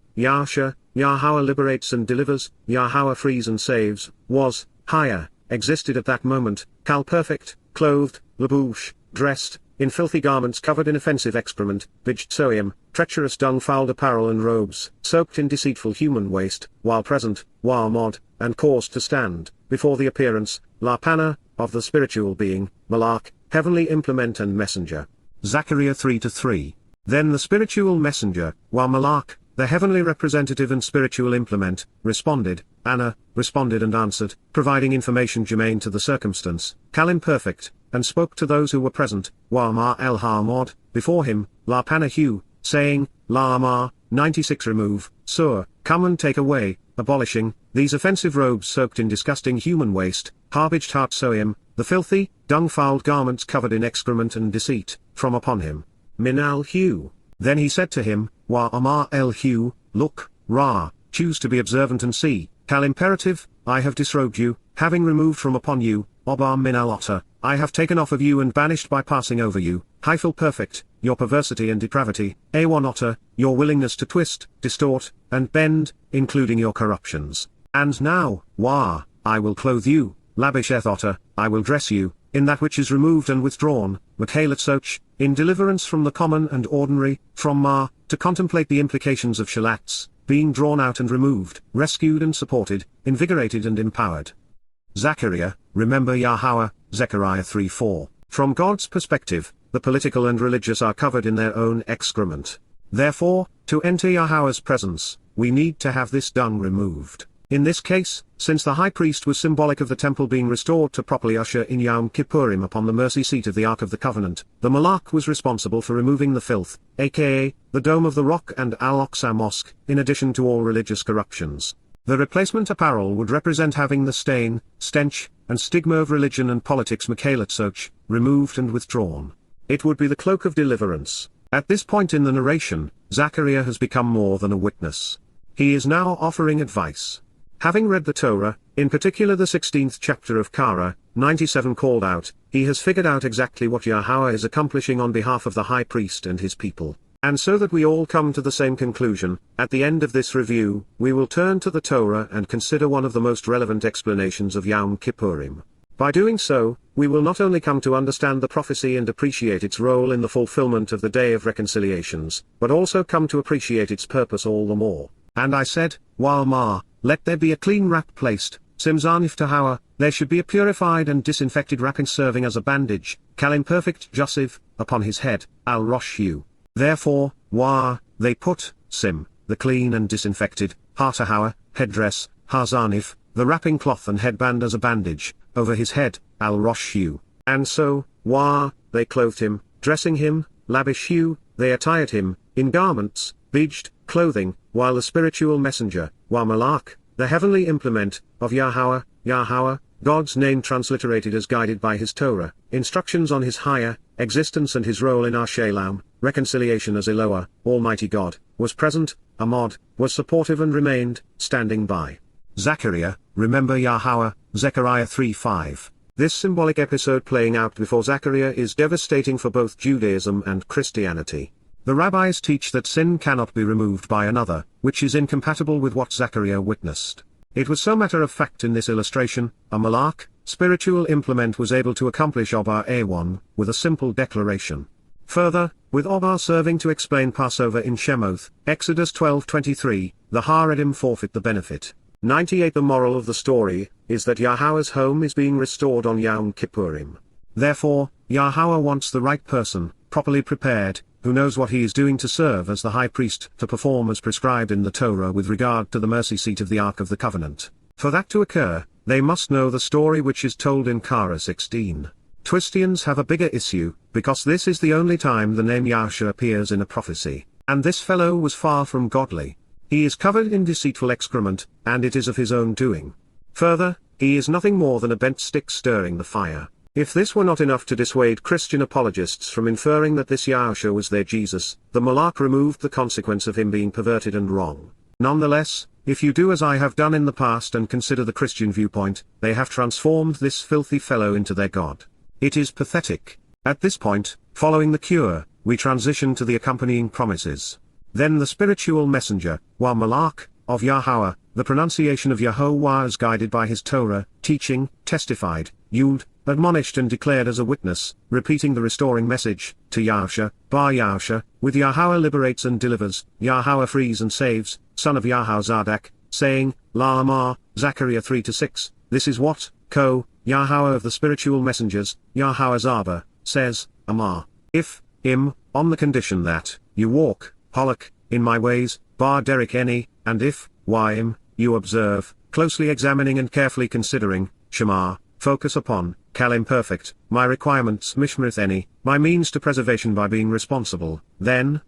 Yahowah liberates and delivers, Yahowah frees and saves, was, higher, existed at that moment, Kal perfect, clothed, labush, dressed, in filthy garments covered in offensive excrement, bijtsoim, treacherous dung-fouled apparel and robes, soaked in deceitful human waste, while present, Mow'ed, and caused to stand, before the appearance, Lapana, of the spiritual being, Malach, heavenly implement and messenger. Zakaryah 3-3. Then the spiritual messenger, Malach, the heavenly representative and spiritual implement, responded, Anna, responded and answered, providing information germane to the circumstance, Kal imperfect, and spoke to those who were present, Ma'el ha-mod, before him, La Panahu, saying, La Amar, 96 remove, Sur, come and take away, abolishing, these offensive robes soaked in disgusting human waste, Harbijt Hartsoim, the filthy, dung-fouled garments covered in excrement and deceit, from upon him. Min al-Hu. Then he said to him, Wa Amar el-Hu, look, Ra, choose to be observant and see, Kal imperative, I have disrobed you, having removed from upon you, Obar min al-Otter, I have taken off of you and banished by passing over you, Hyphil perfect, your perversity and depravity, A1 Otter, your willingness to twist, distort, and bend, including your corruptions. And now, I will clothe you, Labisheth Otter, I will dress you, in that which is removed and withdrawn, Makhalatsoch, in deliverance from the common and ordinary, from to contemplate the implications of shalats, being drawn out and removed, rescued and supported, invigorated and empowered. Zakaryah, remember Yahowah, Zechariah 3:4. From God's perspective, the political and religious are covered in their own excrement. Therefore, to enter Yahowah's presence, we need to have this dung removed. In this case, since the high priest was symbolic of the temple being restored to properly usher in Yowm Kipurym upon the mercy seat of the Ark of the Covenant, the Malach was responsible for removing the filth, aka, the dome of the rock and Al-Aqsa Mosque, in addition to all religious corruptions. The replacement apparel would represent having the stain, stench, and stigma of religion and politics Makhalatsoch, removed and withdrawn. It would be the cloak of deliverance. At this point in the narration, Zakaryah has become more than a witness. He is now offering advice. Having read the Torah, in particular the 16th chapter of Qara, 97 called out, he has figured out exactly what Yahowah is accomplishing on behalf of the high priest and his people. And so that we all come to the same conclusion, at the end of this review, we will turn to the Torah and consider one of the most relevant explanations of Yowm Kipurym. By doing so, we will not only come to understand the prophecy and appreciate its role in the fulfillment of the Day of Reconciliations, but also come to appreciate its purpose all the more. And I said, while let there be a clean wrap placed, Simzanif Tahawah, there should be a purified and disinfected wrapping serving as a bandage, Kal imperfect Joseph, upon his head, Al-Roshu. Therefore, they put, Sim, the clean and disinfected, Tahawah, headdress, Hazanif, the wrapping cloth and headband as a bandage, over his head, Al-Roshu. And so, they clothed him, dressing him, Labishu, they attired him, in garments, bijt, clothing, while the spiritual messenger, Malach, the heavenly implement, of Yahowah, God's name transliterated as guided by his Torah, instructions on his higher existence and his role in our Shalom, reconciliation as ElYah, Almighty God, was present, Amod, was supportive and remained, standing by. Zakaryah, remember Yahowah, Zechariah 3:5. This symbolic episode playing out before Zakaryah is devastating for both Judaism and Christianity. The rabbis teach that sin cannot be removed by another, which is incompatible with what Zakaryah witnessed. It was so matter of fact in this illustration, a Malach, spiritual implement was able to accomplish Obar A1, with a simple declaration. Further, with Obar serving to explain Passover in Shemoth, Exodus 12:23, the Haredim forfeit the benefit. 98 The moral of the story, is that Yahowah's home is being restored on Yowm Kipurym. Therefore, Yahowah wants the right person, properly prepared, who knows what he is doing to serve as the high priest, to perform as prescribed in the Torah with regard to the mercy seat of the Ark of the Covenant. For that to occur, they must know the story which is told in Qara 16. Twistians have a bigger issue, because this is the only time the name Yahowsha appears in a prophecy, and this fellow was far from godly. He is covered in deceitful excrement, and it is of his own doing. Further, he is nothing more than a bent stick stirring the fire. If this were not enough to dissuade Christian apologists from inferring that this Yahowsha was their Jesus, the Malach removed the consequence of him being perverted and wrong. Nonetheless, if you do as I have done in the past and consider the Christian viewpoint, they have transformed this filthy fellow into their God. It is pathetic. At this point, following the cure, we transition to the accompanying promises. Then the spiritual messenger, Malach, of Yahowah, the pronunciation of Yahowah as guided by his Torah, teaching, testified, admonished and declared as a witness, repeating the restoring message, to Yahowsha, Bar Yahowsha, with Yahowah liberates and delivers, Yahowah frees and saves, son of Yahowzadak, saying, La Amar, Zakaryah 3-6, this is what, Yahowah of the spiritual messengers, Yahowah Zaba, says, Amar, if, on the condition that, you walk, Holok, in my ways, Bar Derek Eni, and if, you observe, closely examining and carefully considering, Shema, focus upon, Kal imperfect, my requirements Mishmarith Eni, my means to preservation by being responsible, then,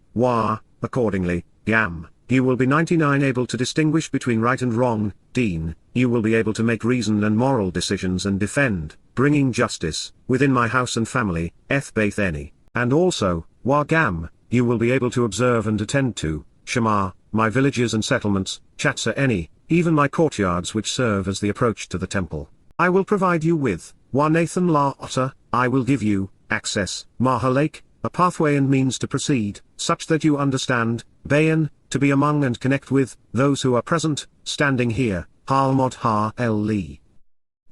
accordingly, Gam, you will be 99 able to distinguish between right and wrong, Deen, you will be able to make reasoned and moral decisions and defend, bringing justice, within my house and family, Eth-Baith Eni, and also, Gam, you will be able to observe and attend to, Shema, my villages and settlements, Chatsa Eni, even my courtyards which serve as the approach to the temple. I will provide you with, Nathan La Otter, I will give you, access, Mahalake, a pathway and means to proceed, such that you understand, Bayan, to be among and connect with, those who are present, standing here, Halmod Ha-El-Li.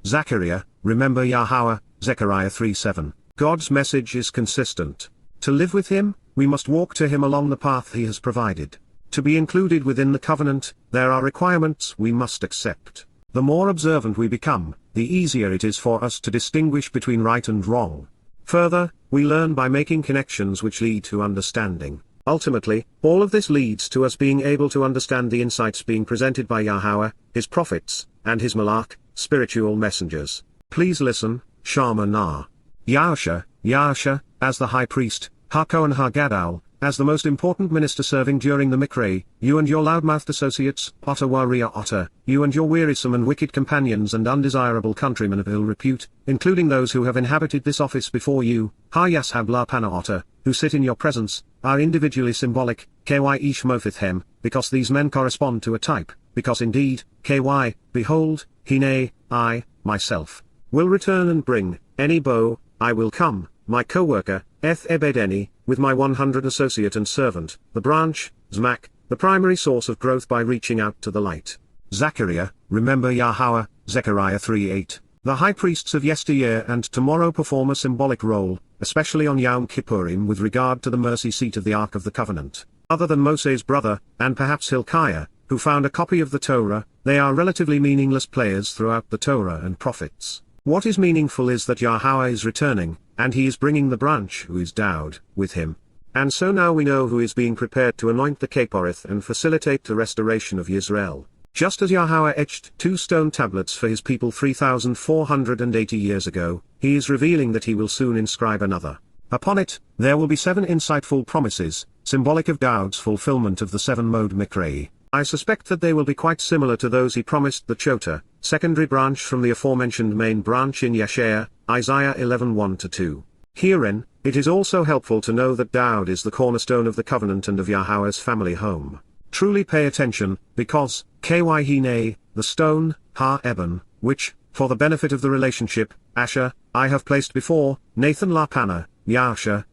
Zakaryah, remember Yahowah, Zechariah 3:7. God's message is consistent. To live with him, we must walk to him along the path he has provided. To be included within the covenant, there are requirements we must accept. The more observant we become, the easier it is for us to distinguish between right and wrong. Further, we learn by making connections which lead to understanding. Ultimately, all of this leads to us being able to understand the insights being presented by Yahowah, his prophets, and his Malach, spiritual messengers. Please listen, Shama Na. Yahowsha, as the high priest, HaKohen HaGadol, as the most important minister serving during the Mikra, you and your loudmouthed associates, Otter, you and your wearisome and wicked companions and undesirable countrymen of ill repute, including those who have inhabited this office before you, Ha-Yashab La Pana Otter, who sit in your presence, are individually symbolic, Ky-ish Mofithem, because these men correspond to a type, because indeed, Ky, behold, Hine, I, myself, will return and bring, any bow, I will come, my co-worker, Eth-Ebed-Eni, with my 100 associate and servant, the branch, Zmak, the primary source of growth by reaching out to the light. Zakaryah, remember Yahowah, Zechariah 3:8. The high priests of yesteryear and tomorrow perform a symbolic role, especially on Yowm Kipurym with regard to the mercy seat of the Ark of the Covenant. Other than Moseh's brother, and perhaps Hilkiah, who found a copy of the Torah, they are relatively meaningless players throughout the Torah and prophets. What is meaningful is that Yahowah is returning, and he is bringing the branch who is Dowd, with him. And so now we know who is being prepared to anoint the Kaporith and facilitate the restoration of Yisrael. Just as Yahowah etched 2 stone tablets for his people 3,480 years ago, he is revealing that he will soon inscribe another. Upon it, there will be 7 insightful promises, symbolic of Dowd's fulfillment of the 7 Mow'ed Mikra. I suspect that they will be quite similar to those he promised the Chota, secondary branch from the aforementioned main branch in Yasha'yah, Isaiah 11:1-2. Herein, it is also helpful to know that Dowd is the cornerstone of the covenant and of Yahowah's family home. Truly pay attention, because, Kyhine, the stone, Ha-Eben, which, for the benefit of the relationship, Asher, I have placed before, Nathan La-Pana, Yahowsha,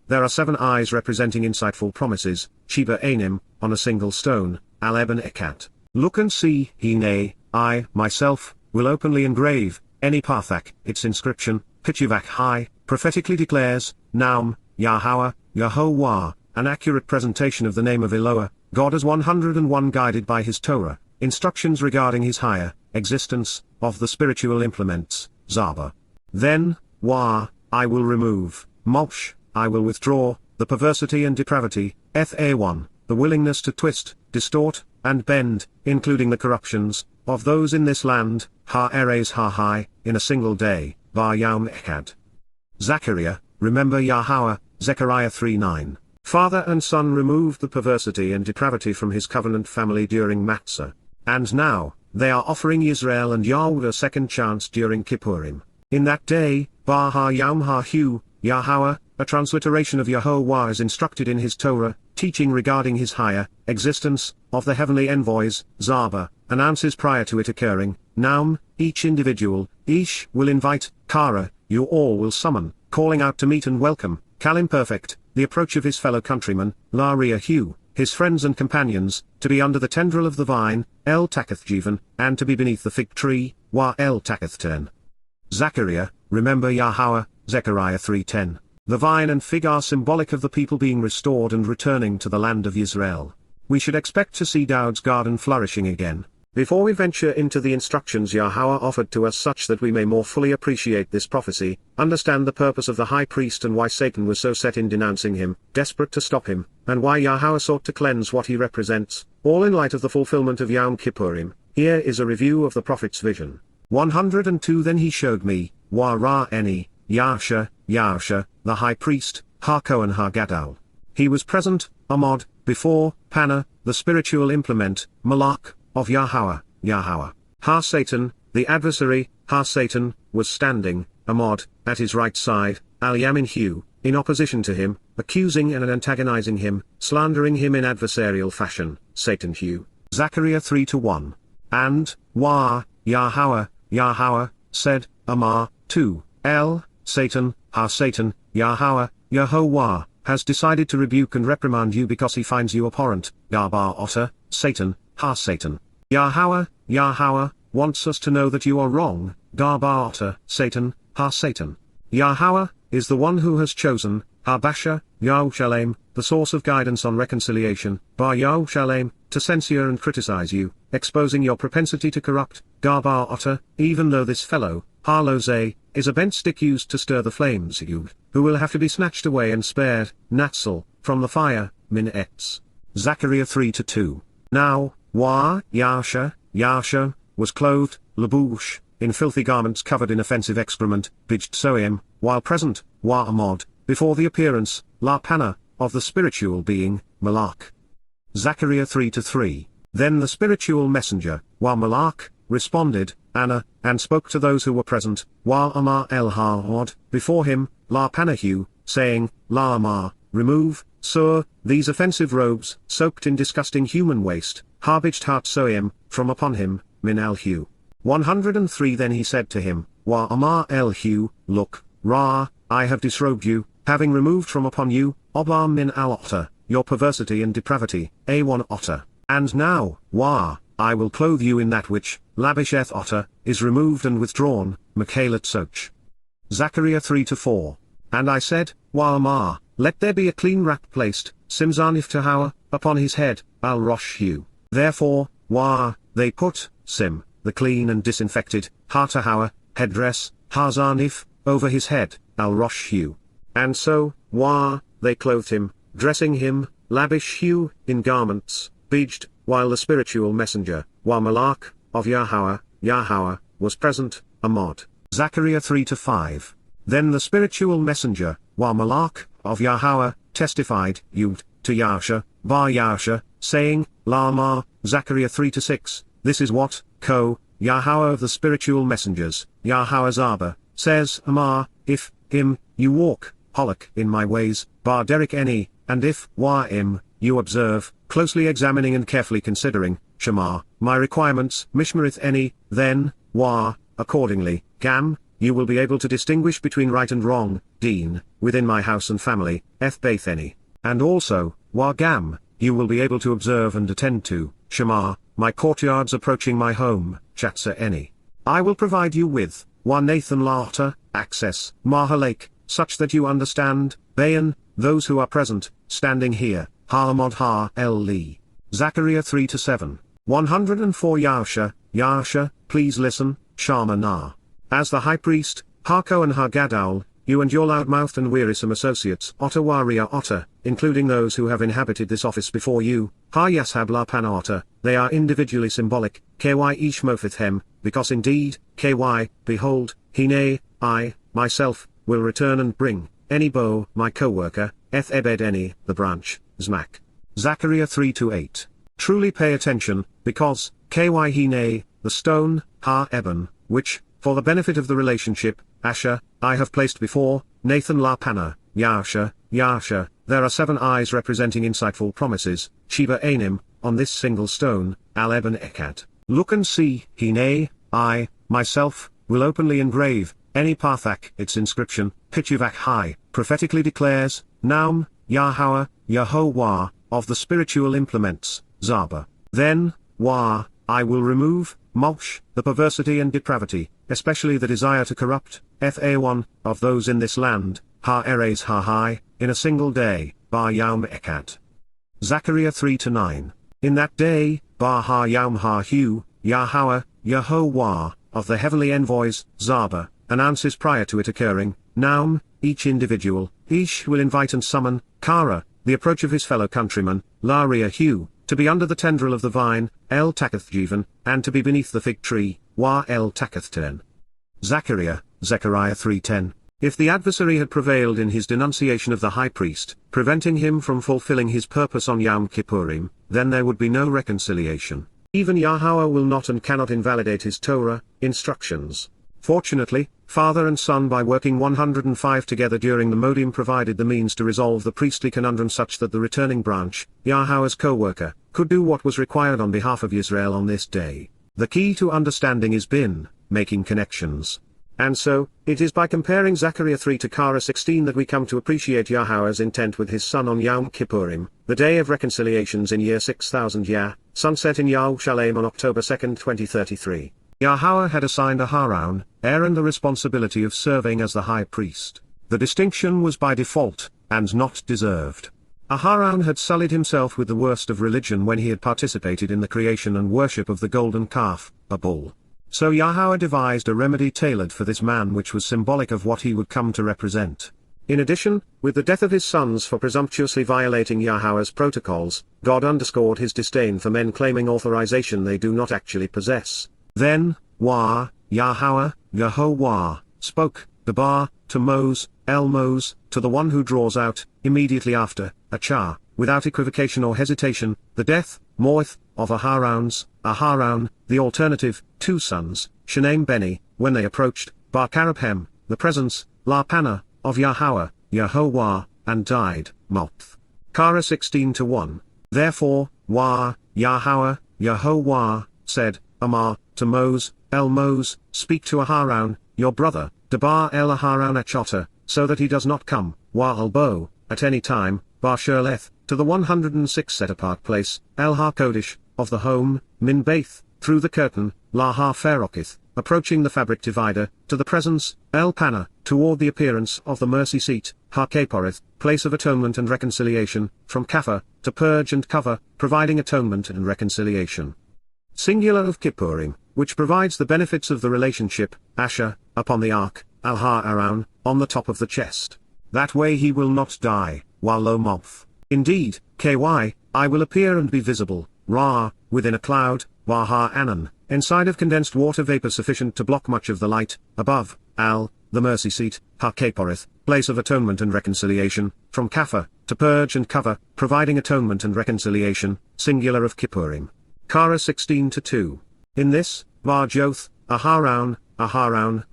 there are 7 eyes representing insightful promises, Sheba Anim, on a single stone, Al-Eben Ekat. Look and see, Hine, I, myself, will openly engrave, any Parthak, its inscription, Pituvak High, prophetically declares, Naum, Yahowah, an accurate presentation of the name of ElYah, God as 101 guided by his Torah, instructions regarding his higher existence, of the spiritual implements, Zaba. Then, I will remove, Molsh, I will withdraw, the perversity and depravity, Eth-A1, the willingness to twist, distort, and bend, including the corruptions, of those in this land, Ha-Eres Ha-Hai, in a single day, Bar Yowm Echad. Zakaryah, remember Yahowah, Zechariah 3:9. Father and son removed the perversity and depravity from his covenant family during Matzah, and now, they are offering Israel and Yahweh a second chance during Kippurim. In that day, Ba ha Yowm ha hu, Yahowah, a transliteration of Yahowah is instructed in his Torah, teaching regarding his higher existence, of the heavenly envoys, Zaba, announces prior to it occurring, Naum, each individual, Ish will invite, Qara, you all will summon, calling out to meet and welcome, Kalim perfect, the approach of his fellow countrymen, La Hu, his friends and companions, to be under the tendril of the vine, El Taketh Jivan, and to be beneath the fig tree, Wa El Taketh Tern. Zakaryah, remember Yahowah, Zechariah 3:10. The vine and fig are symbolic of the people being restored and returning to the land of Israel. We should expect to see Dowd's garden flourishing again. Before we venture into the instructions Yahowah offered to us such that we may more fully appreciate this prophecy, understand the purpose of the high priest and why Satan was so set in denouncing him, desperate to stop him, and why Yahowah sought to cleanse what he represents, all in light of the fulfillment of Yowm Kipurym, here is a review of the prophet's vision. 102 Then he showed me, Yirma'yah, Yahowsha, the high priest, Ha-Kohen Ha-Gadol. He was present, Mow'ed, before, Panah, the spiritual implement, Malach, of Yahowah. Ha-Satan, the adversary, Ha-Satan, was standing, Mow'ed, at his right side, ElYah, in opposition to him, accusing and antagonizing him, slandering him in adversarial fashion, Satan Zakaryah 3:1. And, Yahowah, said, Amar, 2, Satan, Ha-Satan, Yahowah, has decided to rebuke and reprimand you because he finds you abhorrent, Otter, Satan, Ha-Satan. Yahowah, wants us to know that you are wrong, Otter, Satan, Ha-Satan. Yahowah, is the one who has chosen, Ha-Basha, Yahowsha, the source of guidance on reconciliation, Yahowsha, to censure and criticize you, exposing your propensity to corrupt, Otter, even though this fellow, Ha-Lozeh, is a bent stick used to stir the flames who will have to be snatched away and spared, Natsal, from the fire, Min Etz. Zechariah 3:2. Now, Yahowsha, was clothed, Labush, in filthy garments covered in offensive excrement, Bijt Soim, while present, Mow'ed, before the appearance, La Panah, of the spiritual being, Malach. Zechariah 3:3. Then the spiritual messenger, Malach, responded, Anna, and spoke to those who were present, Amar el Ha'od, before him, La Panahu, saying, La Amar, remove, Sur, these offensive robes, soaked in disgusting human waste, Harbijt Hat Soim, from upon him, Min el Hu. 103 Then he said to him, Amar el Hu, look, Ra, I have disrobed you, having removed from upon you, Obar min al Otter, your perversity and depravity, A1 Otter, and now, I will clothe you in that which, Labisheth Otter, is removed and withdrawn, Mekhalet Soch. Zechariah 3:4. And I said, Amar, let there be a clean wrap placed, Simzanif Tahawah, upon his head, Al Rosh Hu. Therefore, they put, Sim, the clean and disinfected, Ha-Tahawah, headdress, Hazanif, over his head, Al Rosh Hu. And so, they clothed him, dressing him, Labish Hu, in garments, Bijt, while the spiritual messenger, Malach, of Yahowah, was present, Mow'ed. Zechariah 3:5. Then the spiritual messenger, Malach, of Yahowah, testified, to Yahowsha, Yahowsha, saying, Lama, Zechariah 3:6, this is what, Yahowah of the spiritual messengers, Yahowah Zaba, says, Amar, if, you walk, Holok, in my ways, Derek Eni, and if, you observe, closely examining and carefully considering, Shema, my requirements, Mishmarith Eni, then, accordingly, Gam, you will be able to distinguish between right and wrong, Deen, within my house and family, Baith Eni. And also, Gam, you will be able to observe and attend to, Shema, my courtyards approaching my home, Chatsa Eni. I will provide you with, Nathan Lata, access, Mahalake, such that you understand, Bayan, those who are present, standing here, Halamod Ha-El-Li. Zechariah 3:7. 104 Yahowsha, please listen, Shama Na. As the high priest, Ha-Kohen Ha-Gadol, you and your loudmouthed and wearisome associates, Otter, including those who have inhabited this office before you, Ha-Yashab La Panah, they are individually symbolic, Ish Mofithem, because indeed, behold, Hine, I, myself, will return and bring, Eni Bo, my co-worker, Ebed Eni, the branch, Zmak. Zechariah 3:8. Truly pay attention, because, Hine, the stone, Ha-Eben, which, for the benefit of the relationship, Asher, I have placed before Nathan La Panna, Yahowsha, there are 7 eyes representing insightful promises, Sheba Anim, on this single stone, Aleb and Echad. Look and see, I, myself, will openly engrave, any Parthak its inscription, Pituvak High, prophetically declares, Naum, Yahowah, of the spiritual implements, Zaba. Then, I will remove, Mow'ed, the perversity and depravity, especially the desire to corrupt, Fa1, of those in this land, Ha-eres Ha-high, in a single day, Bar Yowm Echad. Zakaryah 3-9. In that day, Bar Ha-Yowm Ha-hu, Yahowah, of the heavenly envoys, Zaba, announces prior to it occurring, Naum, each individual, each will invite and summon, Qara, the approach of his fellow countryman, Hu, to be under the tendril of the vine, El Takath and to be beneath the fig tree, El Takath. Zakaryah 3:10. If the adversary had prevailed in his denunciation of the high priest, preventing him from fulfilling his purpose on Yowm Kipurym, then there would be no reconciliation. Even Yahowah will not and cannot invalidate his Torah instructions. Fortunately, father and son by working 105 together during the Mow'ed provided the means to resolve the priestly conundrum such that the returning branch, Yahowah's co-worker, could do what was required on behalf of Israel on this day. The key to understanding is making connections. And so, it is by comparing Zechariah 3 to Qara 16 that we come to appreciate Yahowah's intent with his son on Yowm Kipurym, the day of reconciliations in year 6000 sunset in Yerushalayim on October 2, 2033. Yahowah had assigned Aaron the responsibility of serving as the high priest. The distinction was by default, and not deserved. Aaron had sullied himself with the worst of religion when he had participated in the creation and worship of the golden calf, a bull. So Yahowah devised a remedy tailored for this man which was symbolic of what he would come to represent. In addition, with the death of his sons for presumptuously violating Yahowah's protocols, God underscored his disdain for men claiming authorization they do not actually possess. Then, Yahowah, spoke, Debar, to Moseh, to the one who draws out, immediately after, without equivocation or hesitation, the death, of Aharon, the alternative, 2 sons, Shanaim Beni, when they approached, Bar Karabhem, the presence, La Panna, of Yahowah, and died, Mow'ed. Qara 16-1. Therefore, Yahowah, said, Amar, to Moseh, speak to Aharon, your brother, Debar el Aharon Achota, so that he does not come, Albo, at any time, Bar Sherleth, to the 106 set-apart place, El HaKodesh, of the home, Min Baith, through the curtain, La Ha-Ferokith, approaching the fabric divider, to the presence, El Panna, toward the appearance of the mercy seat, Ha-Kaporeth, place of atonement and reconciliation, from Kafah, to purge and cover, providing atonement and reconciliation. Singular of Kipurym, which provides the benefits of the relationship, Asher, upon the ark, Al-Ha-Aron, on the top of the chest. That way he will not die, while lo Mow'ed. Indeed, I will appear and be visible, within a cloud, Ha-Anan, inside of condensed water vapor sufficient to block much of the light, above, the mercy seat, Ha-Kaporeth, place of atonement and reconciliation, from Kafah, to purge and cover, providing atonement and reconciliation, singular of Kipurym. Qara 16-2. In this, Joth, Aharon,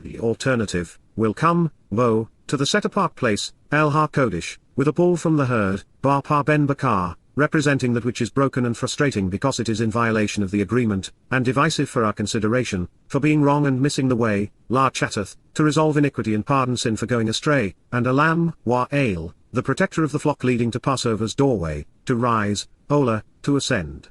the alternative, will come, to the set-apart place, El HaKodesh, with a bull from the herd, Bar Pa Ben Bakar, representing that which is broken and frustrating because it is in violation of the agreement, and divisive for our consideration, for being wrong and missing the way, La Chatteth, to resolve iniquity and pardon sin for going astray, and a lamb, the protector of the flock leading to Passover's doorway, to rise, Ola, to ascend.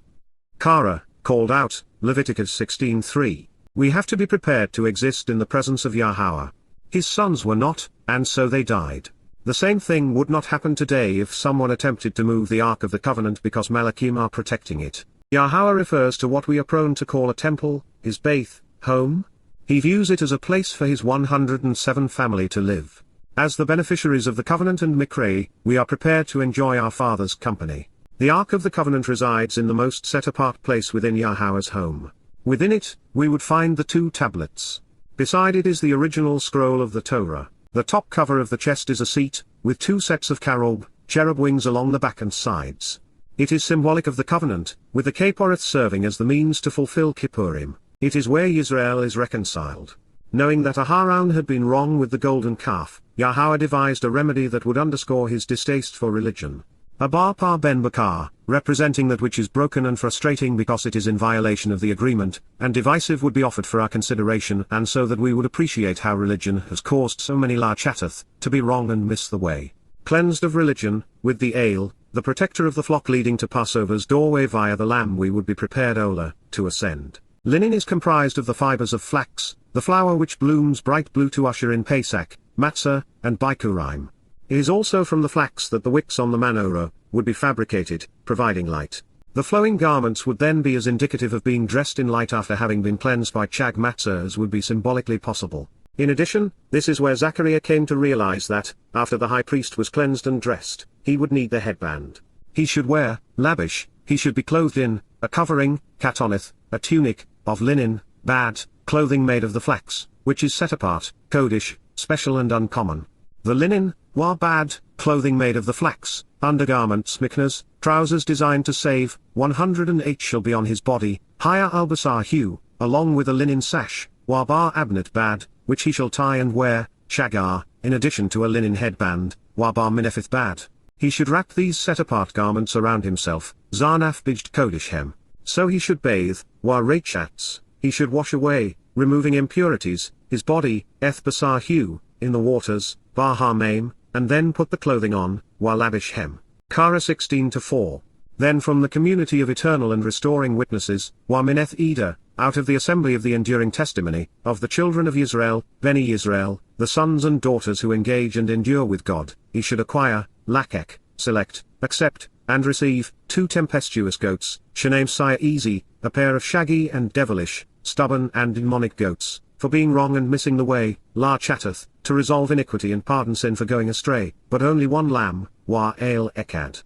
Qara, called out, Leviticus 16:3. We have to be prepared to exist in the presence of Yahowah. His sons were not, and so they died. The same thing would not happen today if someone attempted to move the Ark of the Covenant because Malachim are protecting it. Yahowah refers to what we are prone to call a temple, his Beit, home. He views it as a place for his 107 family to live. As the beneficiaries of the Covenant and Mikra, we are prepared to enjoy our Father's company. The Ark of the Covenant resides in the most set-apart place within Yahowah's home. Within it, we would find the 2 tablets. Beside it is the original scroll of the Torah. The top cover of the chest is a seat, with 2 sets of cherub wings along the back and sides. It is symbolic of the covenant, with the Kaporeth serving as the means to fulfill Kipurym. It is where Israel is reconciled. knowing that Aharon had been wrong with the golden calf, Yahowah devised a remedy that would underscore his distaste for religion. A bar par ben bakar, representing that which is broken and frustrating because it is in violation of the agreement, and divisive would be offered for our consideration, and so that we would appreciate how religion has caused so many la chatteth to be wrong and miss the way. Cleansed of religion, with the ale, the protector of the flock leading to Passover's doorway via the lamb we would be prepared ElYah, to ascend. Linen is comprised of the fibers of flax, the flower which blooms bright blue to usher in Pesach, Matzah, and Bikurim. It is also from the flax that the wicks on the Manowrah would be fabricated, providing light. The flowing garments would then be as indicative of being dressed in light after having been cleansed by Chag Matzah as would be symbolically possible. In addition, this is where Zakaryah came to realize that, after the high priest was cleansed and dressed, he would need the headband. He should wear, lavish, he should be clothed in, a covering, katoneth, a tunic, of linen, bad, clothing made of the flax, which is set apart, kodesh, special and uncommon. The linen, bad, clothing made of the flax, undergarments miknas, trousers designed to save, 108 shall be on his body, higher albasar hue, along with a linen sash, bar abnet bad, which he shall tie and wear, shagar, in addition to a linen headband, bar minefith bad. He should wrap these set-apart garments around himself, zarnaf bijt kodesh hem. So he should bathe, rachats, he should wash away, removing impurities, his body, basar hue, in the waters, bar hamaim, and then put the clothing on, lavish hem. Qara 16-4. Then from the community of eternal and restoring witnesses, mineth Eda, out of the assembly of the enduring testimony, of the children of Israel, Beni Israel, the sons and daughters who engage and endure with God, he should acquire, lakek, select, accept, and receive, 2 tempestuous goats, Yirma'yah easy, a pair of shaggy and devilish, stubborn and demonic goats, for being wrong and missing the way, la chatteth, to resolve iniquity and pardon sin for going astray, but only 1 lamb, etched.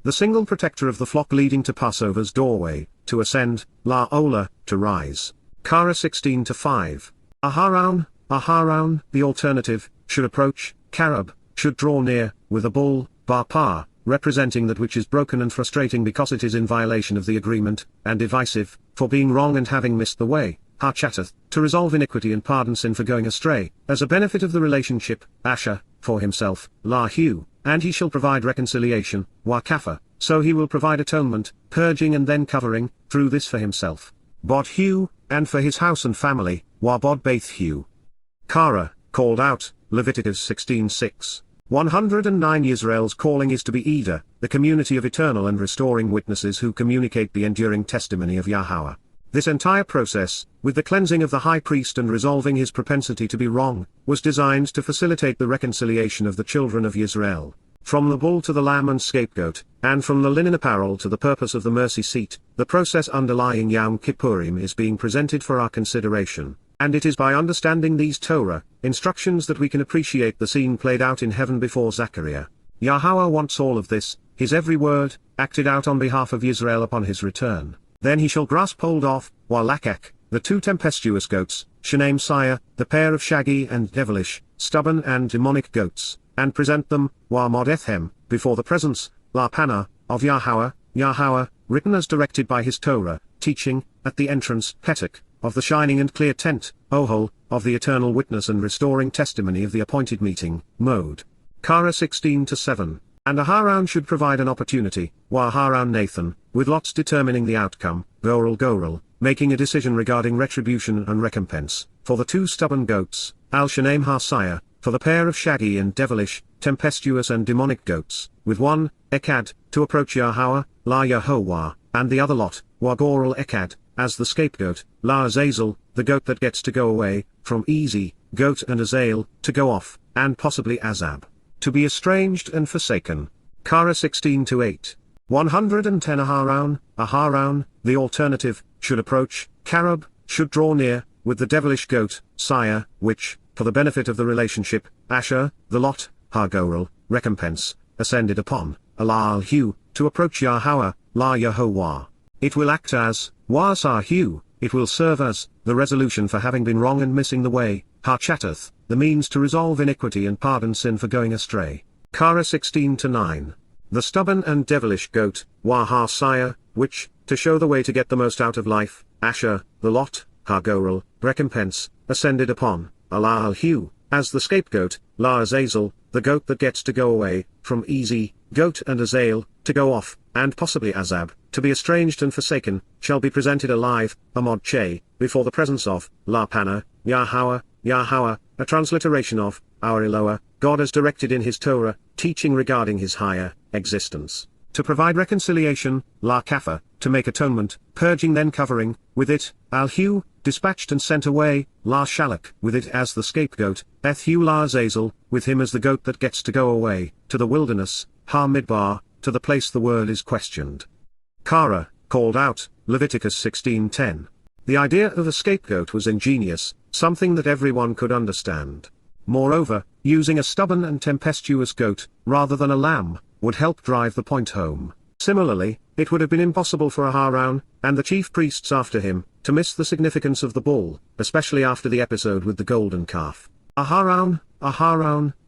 The single protector of the flock leading to Passover's doorway, to ascend, la ola, to rise. Qara 16-5. Aharon, the alternative, should approach, karab, should draw near, with a bull, bar, representing that which is broken and frustrating because it is in violation of the agreement, and divisive, for being wrong and having missed the way, chatteth, to resolve iniquity and pardon sin for going astray, as a benefit of the relationship, asher, for himself, la hue, and he shall provide reconciliation, kafa, so he will provide atonement, purging and then covering, through this for himself, bod hue, and for his house and family, bod baith hue. Qara, called out, Leviticus 16:6. 109 Israel's calling is to be Eda, the community of eternal and restoring witnesses who communicate the enduring testimony of Yahowah. This entire process, with the cleansing of the high priest and resolving his propensity to be wrong, was designed to facilitate the reconciliation of the children of Israel. From the bull to the lamb and scapegoat, and from the linen apparel to the purpose of the mercy seat, the process underlying Yowm Kipurym is being presented for our consideration, and it is by understanding these Torah instructions that we can appreciate the scene played out in heaven before Zakaryah. Yahowah wants all of this, his every word, acted out on behalf of Israel upon his return. Then he shall grasp hold of, lakek, the 2 tempestuous goats, Yirma'yah, the pair of shaggy and devilish, stubborn and demonic goats, and present them, modethem, before the presence, la panah, of Yahowah, written as directed by his Torah, teaching, at the entrance, Petach, of the shining and clear tent, Ohol, of the eternal witness and restoring testimony of the appointed meeting, Mow'ed. Qara 16-7. And Aharon should provide an opportunity, Aharon Nathan, with lots determining the outcome, Gorel, making a decision regarding retribution and recompense, for the 2 stubborn goats, Yasha'yah, for the pair of shaggy and devilish, tempestuous and demonic goats, with 1, etched, to approach Yahowah, la Yahowah, and the other lot, Gorel etched, as the scapegoat, la Azazel, the goat that gets to go away, from easy, goat and Azazel, to go off, and possibly Azab, to be estranged and forsaken. Qara 16-8. 110 Aharon, the alternative, should approach, karab, should draw near, with the devilish goat, sire, which, for the benefit of the relationship, asher, the lot, gorel, recompense, ascended upon, alal hue, to approach Yahowah, la Yahowah. It will act as, sar hue, it will serve as, the resolution for having been wrong and missing the way, chatteth, the means to resolve iniquity and pardon sin for going astray. Qara 16-9. The stubborn and devilish goat, sire, which, to show the way to get the most out of life, asher, the lot, ha-goral, recompense, ascended upon, Allah as the scapegoat, La Azazel, the goat that gets to go away, from easy, goat and Azael, to go off, and possibly Azab, to be estranged and forsaken, shall be presented alive, Mow'ed, before the presence of, La Pana, Yahowah, a transliteration of, our ElOah, God as directed in his Torah, teaching regarding his higher existence. To provide reconciliation, La Kapha, to make atonement, purging then covering, with it, Al-Hu, dispatched and sent away, La Shalak, with it as the scapegoat, Eth-Hu La Azazel, with him as the goat that gets to go away, to the wilderness, Ha-Midbar, to the place the word is questioned. Qara, called out, Leviticus 16:10. The idea of a scapegoat was ingenious, something that everyone could understand. Moreover, using a stubborn and tempestuous goat, rather than a lamb, would help drive the point home. Similarly, it would have been impossible for Aharon, and the chief priests after him, to miss the significance of the bull, especially after the episode with the golden calf. Aharon,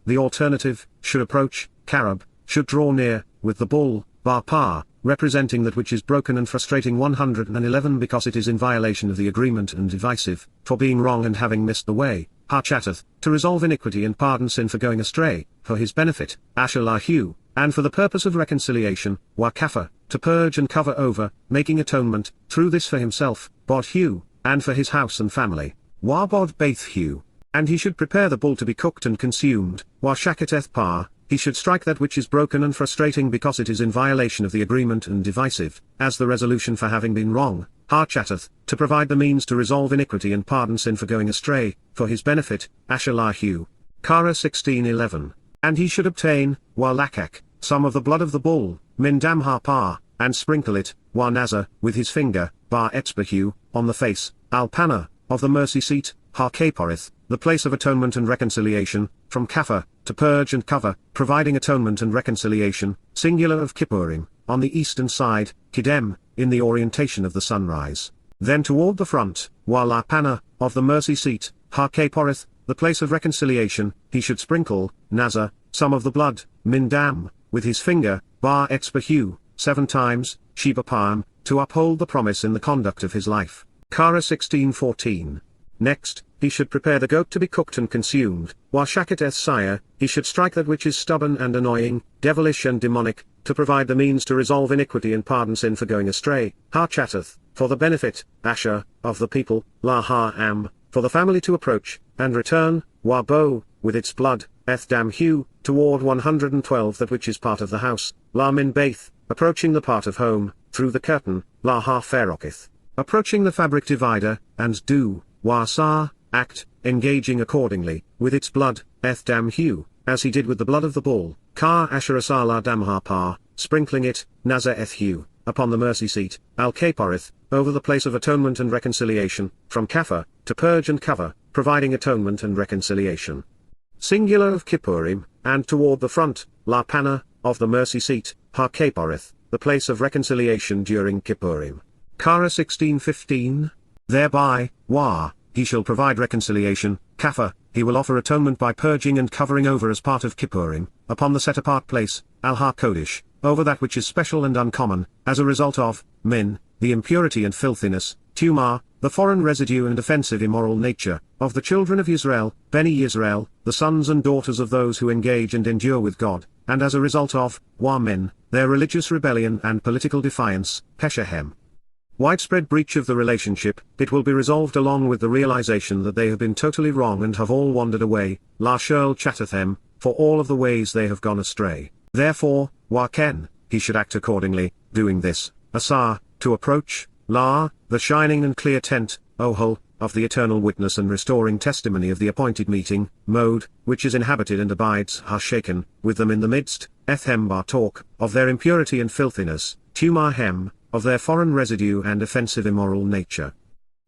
the alternative, should approach, Karab, should draw near, with the bull, Bar-Par, representing that which is broken and frustrating 111 because it is in violation of the agreement and divisive, for being wrong and having missed the way, Ha-Chatteth, to resolve iniquity and pardon sin for going astray, for his benefit, Asher-Lahu, and for the purpose of reconciliation, Wa-Kapha, to purge and cover over, making atonement, through this for himself, Bod-Hu, and for his house and family, Wa-Bod-Baith-Hu. And he should prepare the bull to be cooked and consumed, Wa-Shakateth-Par, he should strike that which is broken and frustrating because it is in violation of the agreement and divisive, as the resolution for having been wrong, Ha-Chatteth, to provide the means to resolve iniquity and pardon sin for going astray, for his benefit, Asher-Lahu. Qara 16:11. And he should obtain, Wa-Lakak, some of the blood of the bull, Min Dam Ha-Par, and sprinkle it, Wa-Nazar, with his finger, Bar-Etzbahu, on the face, Al-Pana, of the mercy seat, Ha-Kaporith, the place of atonement and reconciliation, from Kapha, to purge and cover, providing atonement and reconciliation, singular of Kipurym, on the eastern side, Kidem, in the orientation of the sunrise. Then toward the front, Wa-La-Pana, of the mercy seat, Ha-Kaporith, the place of reconciliation, he should sprinkle, Nazar, some of the blood, Min Dam, with his finger, Bar-Etzbahu, 7 times, Sheba Palm, to uphold the promise in the conduct of his life. Qara 16:14. Next, he should prepare the goat to be cooked and consumed, Wa-Shakateth-Sire, he should strike that which is stubborn and annoying, devilish and demonic, to provide the means to resolve iniquity and pardon sin for going astray, Ha-Chatteth, for the benefit, Asher, of the people, La-Ha-Am, for the family to approach, and return, Wa-Bo, with its blood, Eth-Dam-Hu, toward 112 that which is part of the house, La-Min-Baith, approaching the part of home, through the curtain, La-Ha-Ferokith, approaching the fabric divider, and do, Wa-Sar, act, engaging accordingly, with its blood, Eth-Dam-Hu, as he did with the blood of the bull, Ka-Asher-Asar-La-Dam-Ha-Par, sprinkling it, Nazar-Eth-Hu, upon the mercy seat, Al-Kaporith, over the place of atonement and reconciliation, from Kapha, to purge and cover, providing atonement and reconciliation. Singular of Kipurym, and toward the front, La-Pana, of the mercy seat, Ha-Kaporith, the place of reconciliation during Kipurym. Qara 16:15. Thereby, he shall provide reconciliation, Kapha, he will offer atonement by purging and covering over as part of Kipurym, upon the set-apart place, Al-Ha-Kodesh, over that which is special and uncommon, as a result of, Min, the impurity and filthiness, Tumah, the foreign residue and offensive immoral nature, of the children of Israel, Beni Yisrael, the sons and daughters of those who engage and endure with God, and as a result of, Min, their religious rebellion and political defiance, Peshahem. Widespread breach of the relationship, it will be resolved along with the realization that they have been totally wrong and have all wandered away, La Shirl Chattathem, for all of the ways they have gone astray. Therefore, Ken, he should act accordingly, doing this, Asar, to approach, La, the shining and clear tent, Ohel, of the eternal witness and restoring testimony of the appointed meeting, Mow'ed, which is inhabited and abides Ha-Shaken, with them in the midst, Ethem Bartok, of their impurity and filthiness, Tumahem, of their foreign residue and offensive immoral nature.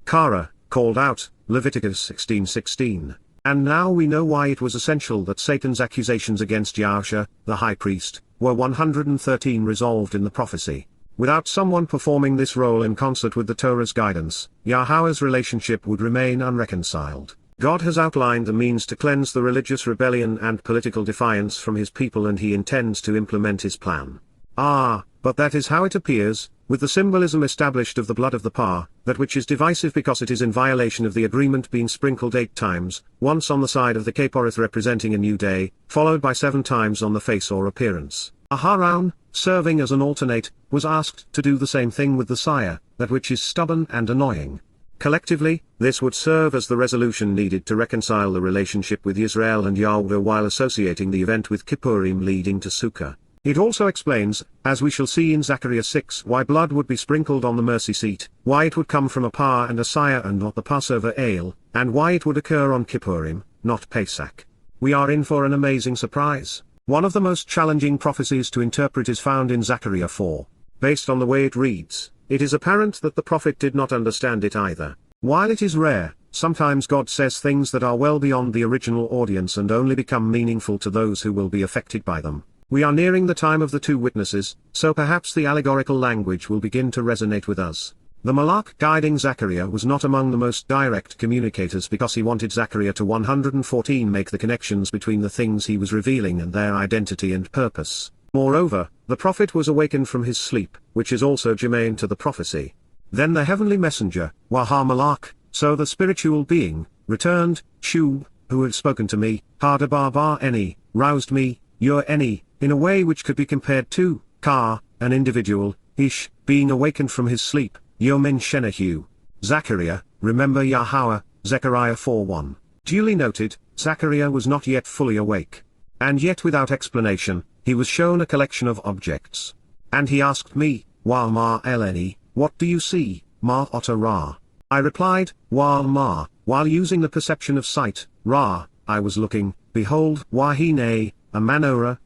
Qara, called out, Leviticus 16:16. And now we know why it was essential that Satan's accusations against Yahowsha, the high priest, were 113 resolved in the prophecy. Without someone performing this role in concert with the Torah's guidance, Yahowah's relationship would remain unreconciled. God has outlined the means to cleanse the religious rebellion and political defiance from his people, and he intends to implement his plan. But that is how it appears, with the symbolism established of the blood of the par, that which is divisive because it is in violation of the agreement being sprinkled 8 times, once on the side of the Kipurym representing a new day, followed by 7 times on the face or appearance. Aharon, serving as an alternate, was asked to do the same thing with the sire, that which is stubborn and annoying. Collectively, this would serve as the resolution needed to reconcile the relationship with Israel and Yahowah while associating the event with Kipurym leading to Sukkah. It also explains, as we shall see in Zakaryah 6, why blood would be sprinkled on the mercy seat, why it would come from a par and a sire and not the Passover ale, and why it would occur on Kipurym, not Pesach. We are in for an amazing surprise. One of the most challenging prophecies to interpret is found in Zakaryah 4. Based on the way it reads, it is apparent that the prophet did not understand it either. While it is rare, sometimes God says things that are well beyond the original audience and only become meaningful to those who will be affected by them. We are nearing the time of the 2 witnesses, so perhaps the allegorical language will begin to resonate with us. The Malach guiding Zakaryah was not among the most direct communicators because he wanted Zakaryah to 114 make the connections between the things he was revealing and their identity and purpose. Moreover, the prophet was awakened from his sleep, which is also germane to the prophecy. Then the heavenly messenger, Waha Malach, so the spiritual being, returned, Shub, who had spoken to me, Hadabar Eni, roused me, Ur Eni, in a way which could be compared to, Qara, an individual, Ish, being awakened from his sleep, Yomin Shenahu. Zakaryah, remember Yahowah, Zechariah 4:1. Duly noted, Zakaryah was not yet fully awake. And yet without explanation, he was shown a collection of objects. And he asked me, Wa ma eleni, what do you see, ma otta ra? I replied, Wa ma, while using the perception of sight, ra, I was looking, behold, wahine, a Manowrah,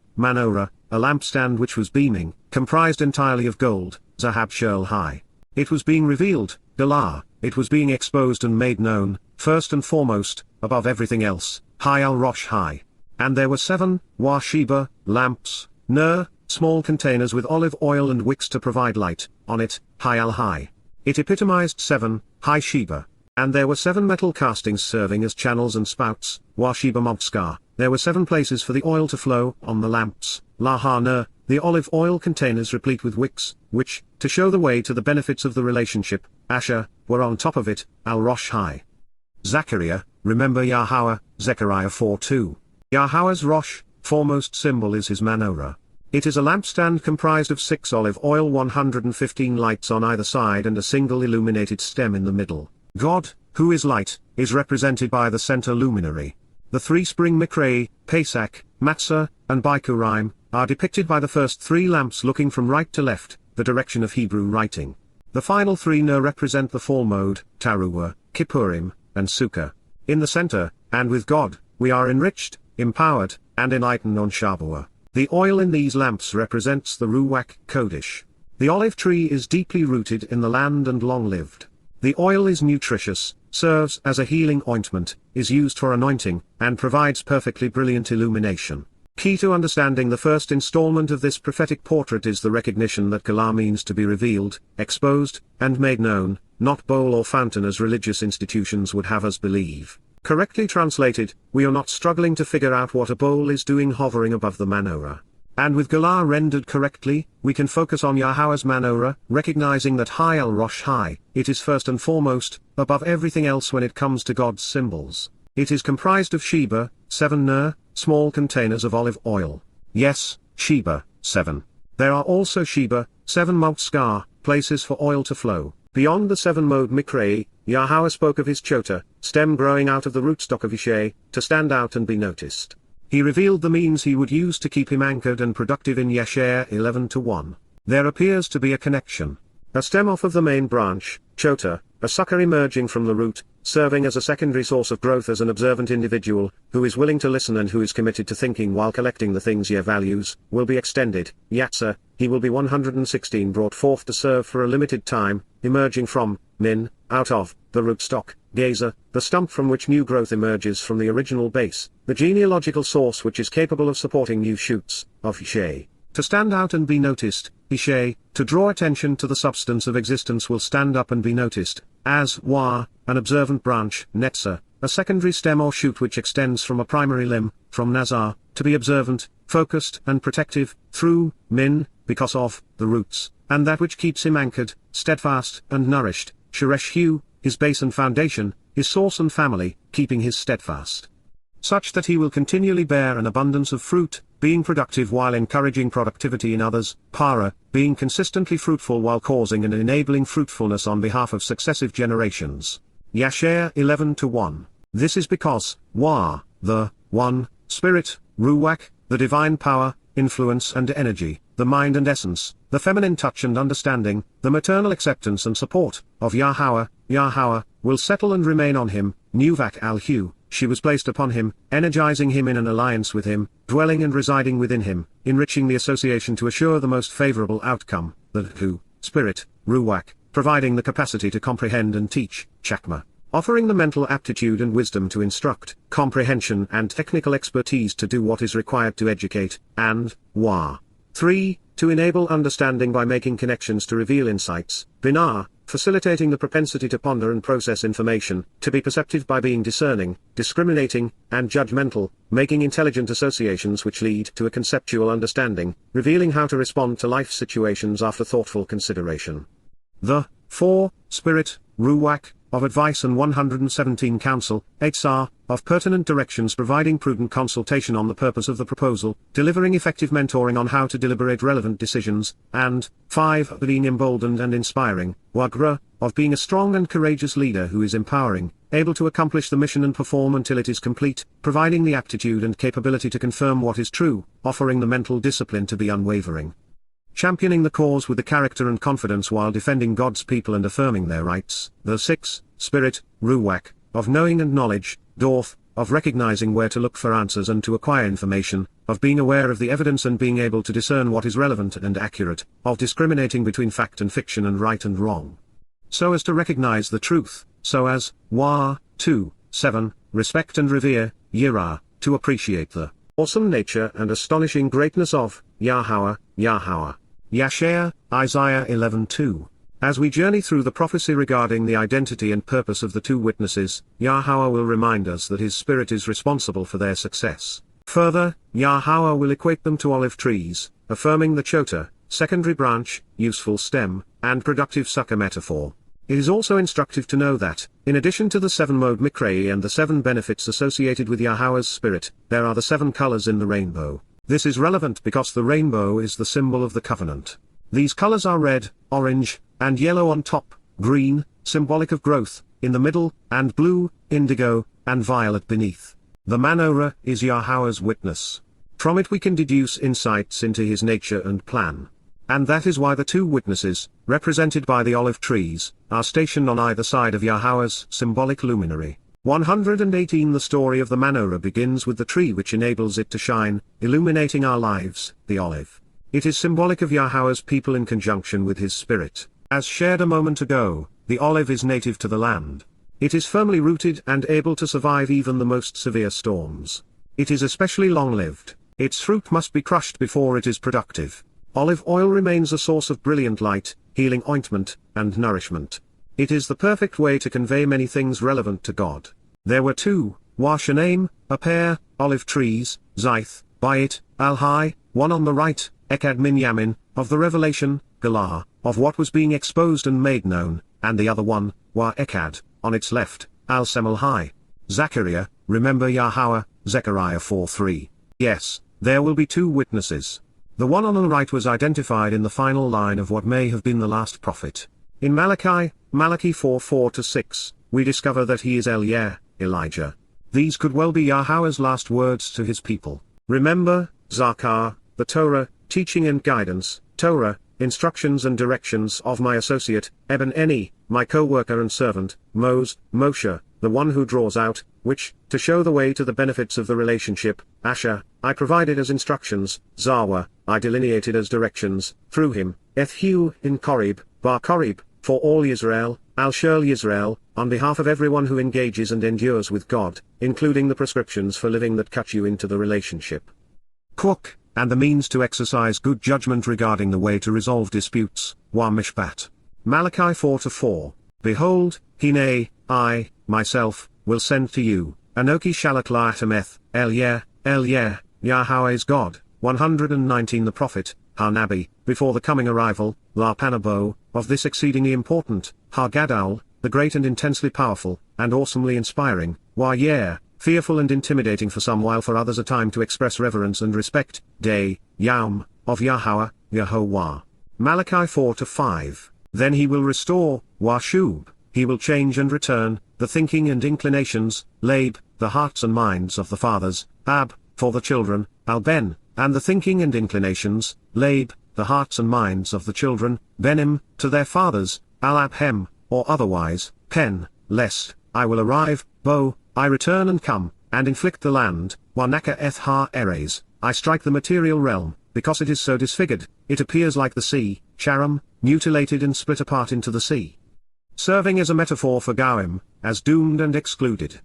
a lampstand which was beaming, comprised entirely of gold, Zahab Shirl high. It was being revealed, Galah, it was being exposed and made known, first and foremost, above everything else, High al Rosh high. And there were 7, Sheba, lamps, small containers with olive oil and wicks to provide light, on it, High al high. It epitomized 7, High Sheba. And there were 7 metal castings serving as channels and spouts, Sheba Mobskar. There were 7 places for the oil to flow, on the lamps, Lahana, the olive oil containers replete with wicks, which, to show the way to the benefits of the relationship, Asher, were on top of it, Al Rosh high. Zakaryah, remember Yahowah, Zechariah 4:2. Yahowah's Rosh, foremost symbol is his Manowrah. It is a lampstand comprised of 6 olive oil 115 lights on either side and a single illuminated stem in the middle. God, who is light, is represented by the center luminary. The 3 spring Mikrei, Pesach, Matzah, and Bikurim, are depicted by the first 3 lamps looking from right to left, the direction of Hebrew writing. The final 3 represent the fall mode, Towrah, Kipurym, and Sukkah. In the center, and with God, we are enriched, empowered, and enlightened on Shamuw'el. The oil in these lamps represents the Ruach Kodesh. The olive tree is deeply rooted in the land and long-lived. The oil is nutritious, serves as a healing ointment, is used for anointing, and provides perfectly brilliant illumination. Key to understanding the first installment of this prophetic portrait is the recognition that Qara means to be revealed, exposed, and made known, not bowl or fountain as religious institutions would have us believe. Correctly translated, we are not struggling to figure out what a bowl is doing hovering above the Manowrah. And with Qara rendered correctly, we can focus on Yahowah's Manowrah, recognizing that High al Rosh high, it is first and foremost, above everything else when it comes to God's symbols. It is comprised of Sheba, 7 small containers of olive oil. Yes, Sheba, 7. There are also Sheba, 7 Mouskar, places for oil to flow. Beyond the 7 Mow'ed Mikrei, Yahowah spoke of his chota, stem growing out of the rootstock of Ishay, to stand out and be noticed. He revealed the means he would use to keep him anchored and productive in Yasha'yah 11:1. There appears to be a connection. A stem off of the main branch, chota, a sucker emerging from the root, serving as a secondary source of growth as an observant individual, who is willing to listen and who is committed to thinking while collecting the things Yah values, will be extended, Yatzah, he will be 116 brought forth to serve for a limited time, emerging from, out of, the rootstock, Gazer, the stump from which new growth emerges from the original base, the genealogical source which is capable of supporting new shoots, of Ishay. To stand out and be noticed, Ishay, to draw attention to the substance of existence will stand up and be noticed, as Wa, an observant branch, Netzah, a secondary stem or shoot which extends from a primary limb, from Nazar, to be observant, focused and protective, through, min, because of, the roots, and that which keeps him anchored, steadfast and nourished, Sheresh Hu, his base and foundation, his source and family, keeping his steadfast. Such that he will continually bear an abundance of fruit, being productive while encouraging productivity in others, Qara, being consistently fruitful while causing and enabling fruitfulness on behalf of successive generations. Yasha'yah 11-1. This is because, Wa, the, one, Spirit, Ruach, the divine power, influence and energy, the mind and essence, the feminine touch and understanding, the maternal acceptance and support, of Yahowah, will settle and remain on him, Nuvak al-Hu, she was placed upon him, energizing him in an alliance with him, dwelling and residing within him, enriching the association to assure the most favorable outcome, the Hu, Spirit, Ruach, providing the capacity to comprehend and teach, Chakma, offering the mental aptitude and wisdom to instruct, comprehension and technical expertise to do what is required to educate, and, Wa. 3. To enable understanding by making connections to reveal insights, Binah, facilitating the propensity to ponder and process information, to be perceptive by being discerning, discriminating, and judgmental, making intelligent associations which lead to a conceptual understanding, revealing how to respond to life situations after thoughtful consideration. The 4. Spirit, Ruach, of advice and 117 counsel, Eitzah, of pertinent directions providing prudent consultation on the purpose of the proposal, delivering effective mentoring on how to deliberate relevant decisions, and 5. Being emboldened and inspiring, Wagra, of being a strong and courageous leader who is empowering, able to accomplish the mission and perform until it is complete, providing the aptitude and capability to confirm what is true, offering the mental discipline to be unwavering. Championing the cause with the character and confidence while defending God's people and affirming their rights, the 6. Spirit, Ruach, of knowing and knowledge, Dorth, of recognizing where to look for answers and to acquire information, of being aware of the evidence and being able to discern what is relevant and accurate, of discriminating between fact and fiction and right and wrong. So as to recognize the truth, so as, Wa, 2, 7, respect and revere, Yirah, to appreciate the awesome nature and astonishing greatness of, Yahowah. Yasha'yah, Isaiah 11:2. As we journey through the prophecy regarding the identity and purpose of the two witnesses, Yahowah will remind us that his spirit is responsible for their success. Further, Yahowah will equate them to olive trees, affirming the chota, secondary branch, useful stem, and productive sucker metaphor. It is also instructive to know that, in addition to the 7 Mow'ed Mikrei and the 7 benefits associated with Yahowah's spirit, there are the 7 colors in the rainbow. This is relevant because the rainbow is the symbol of the covenant. These colors are red, orange, and yellow on top, green, symbolic of growth, in the middle, and blue, indigo, and violet beneath. The Manowrah is Yahowah's witness. From it we can deduce insights into his nature and plan. And that is why the two witnesses, represented by the olive trees, are stationed on either side of Yahowah's symbolic luminary. 118 The story of the Manowrah begins with the tree which enables it to shine, illuminating our lives, the olive. It is symbolic of Yahowah's people in conjunction with his spirit. As shared a moment ago, the olive is native to the land. It is firmly rooted and able to survive even the most severe storms. It is especially long-lived. Its fruit must be crushed before it is productive. Olive oil remains a source of brilliant light, healing ointment, and nourishment. It is the perfect way to convey many things relevant to God. There were 2, Washanim, a pair, olive trees, Zith, by it, Al-Hai, one on the right, Echad min Yamin, of the revelation, Galah, of what was being exposed and made known, and the other one, Wa Echad, on its left, Al-Semel-Hai. Zakaryah, remember Yahowah, Zechariah 4:3. Yes, there will be 2 witnesses. The one on the right was identified in the final line of what may have been the last prophet. In Malachi 4:4-6, we discover that he is ElYah, Elijah. These could well be Yahowah's last words to his people. Remember, Zakar, the Torah, teaching and guidance, Torah, instructions and directions of my associate, Eben Eni, my co-worker and servant, Moshe, the one who draws out, which, to show the way to the benefits of the relationship, Asher, I provided as instructions, Zawa, I delineated as directions, through him, Ethu in Korib, Bar Korib, for all Israel, Al-Shul Yisrael, on behalf of everyone who engages and endures with God, including the prescriptions for living that cut you into the relationship. Cook, and the means to exercise good judgment regarding the way to resolve disputes, Wa Mishpat. Malachi 4:4. Behold, Hine, I, myself, will send to you, Anoki Shalak La Atameth, ElYah, Yahowah is God. 119 The prophet, Ha-Nabi, before the coming arrival, La Panabo, of this exceedingly important, Ha-Gadol, the great and intensely powerful, and awesomely inspiring, YYV, fearful and intimidating for some while for others a time to express reverence and respect, Day, Yowm, of Yahowah. Malachi 4-5. Then he will restore, Washub, he will change and return, the thinking and inclinations, Lab, the hearts and minds of the fathers, Ab, for the children, Al-Ben, and the thinking and inclinations, Lab, the hearts and minds of the children, Benim, to their fathers, Al-Abhem, or otherwise, Pen, lest, I will arrive, Bo, I return and come, and inflict the land, Wanaka eth ha eres, I strike the material realm, because it is so disfigured, it appears like the sea, Sharam, mutilated and split apart into the sea. Serving as a metaphor for Goim, as doomed and excluded.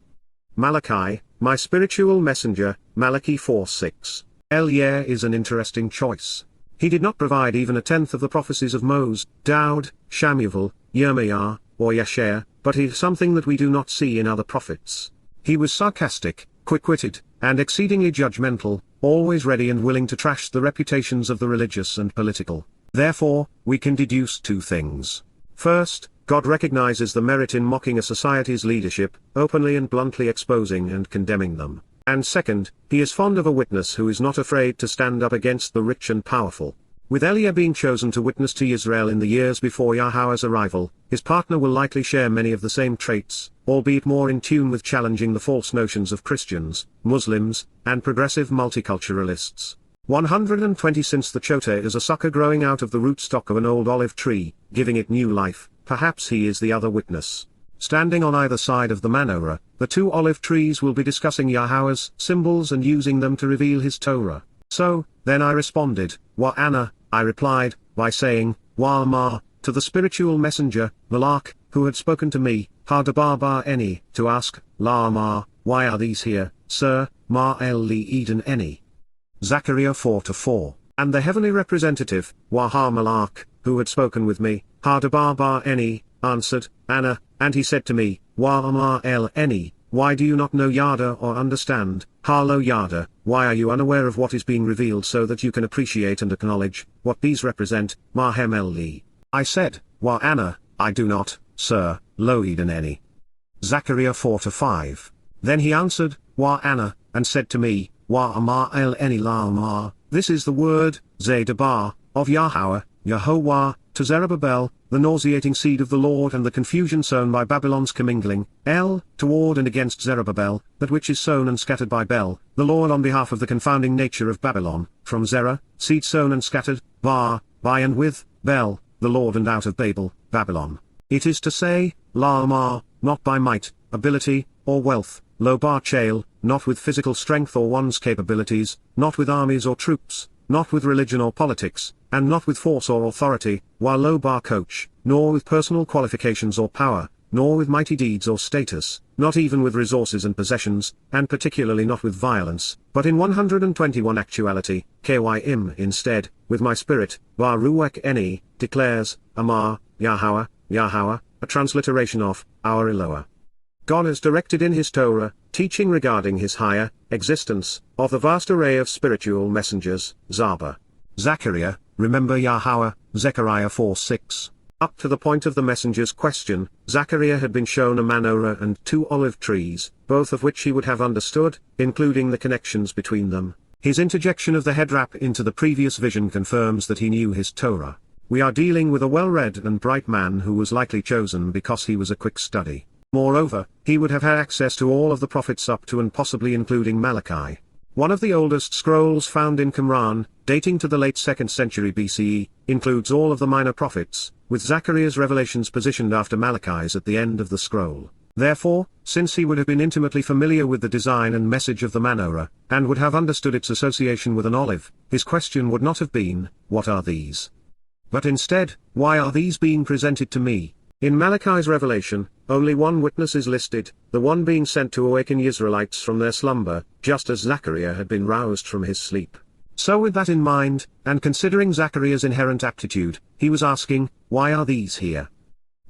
Malachi, my spiritual messenger, Malachi 4:6. ElYah is an interesting choice. He did not provide even a tenth of the prophecies of Moseh, Dowd, Shamuw'el, Yirma'yah, or Yasha'yah, but he is something that we do not see in other prophets. He was sarcastic, quick-witted, and exceedingly judgmental, always ready and willing to trash the reputations of the religious and political. Therefore, we can deduce two things. First, God recognizes the merit in mocking a society's leadership, openly and bluntly exposing and condemning them. And second, he is fond of a witness who is not afraid to stand up against the rich and powerful. With ElYah being chosen to witness to Israel in the years before Yahowah's arrival, his partner will likely share many of the same traits, albeit more in tune with challenging the false notions of Christians, Muslims, and progressive multiculturalists. 120 Since the chota is a sucker growing out of the rootstock of an old olive tree, giving it new life, perhaps he is the other witness. Standing on either side of the Manowrah, the two olive trees will be discussing Yahowah's symbols and using them to reveal his Torah. So, then I responded, Ana, I replied, by saying, Ma, to the spiritual messenger, Malak, who had spoken to me, Eni, to ask, Ma, why are these here, sir, Ma el-li Eden Eni. Zakaryah 4-4. And the heavenly representative, Malak, who had spoken with me, Eni, answered, Anna, and he said to me, Ma el-Eni, why do you not know Yada or understand, Harlo Yada, why are you unaware of what is being revealed so that you can appreciate and acknowledge, what these represent, Mahem el-Li? I said, Anna, I do not, sir, lo Eden Eni. Zakaryah 4-5. Then he answered, Anna, and said to me, Ma el-Eni la ma, this is the word, Zedabar, of Yahowah, to Zerubbabel, the nauseating seed of the Lord and the confusion sown by Babylon's commingling, toward and against Zerubbabel, that which is sown and scattered by Bel, the Lord on behalf of the confounding nature of Babylon, from Zerah, seed sown and scattered, by and with, Bel, the Lord and out of Babel, Babylon. It is to say, Ma, not by might, ability, or wealth, lo bar chale, not with physical strength or one's capabilities, not with armies or troops, not with religion or politics, and not with force or authority, while lo bar coach, nor with personal qualifications or power, nor with mighty deeds or status, not even with resources and possessions, and particularly not with violence, but in 121 actuality, Kym instead, with my spirit, bar ruach eni, declares, Amar, Yahowah, a transliteration of, our ElOah. God has directed in his Torah, teaching regarding his higher existence, of the vast array of spiritual messengers, Zaba. Zachariah, remember Yahowah, Zechariah 4:6. Up to the point of the messenger's question, Zachariah had been shown a Manowrah and two olive trees, both of which he would have understood, including the connections between them. His interjection of the head wrap into the previous vision confirms that he knew his Torah. We are dealing with a well-read and bright man who was likely chosen because he was a quick study. Moreover, he would have had access to all of the prophets up to and possibly including Malachi. One of the oldest scrolls found in Qumran, dating to the late 2nd century BCE, includes all of the minor prophets, with Zachariah's revelations positioned after Malachi's at the end of the scroll. Therefore, since he would have been intimately familiar with the design and message of the Manowrah, and would have understood its association with an olive, his question would not have been, what are these? But instead, why are these being presented to me? In Malachi's revelation, only one witness is listed, the one being sent to awaken Israelites from their slumber, just as Zachariah had been roused from his sleep. So with that in mind, and considering Zachariah's inherent aptitude, he was asking, why are these here?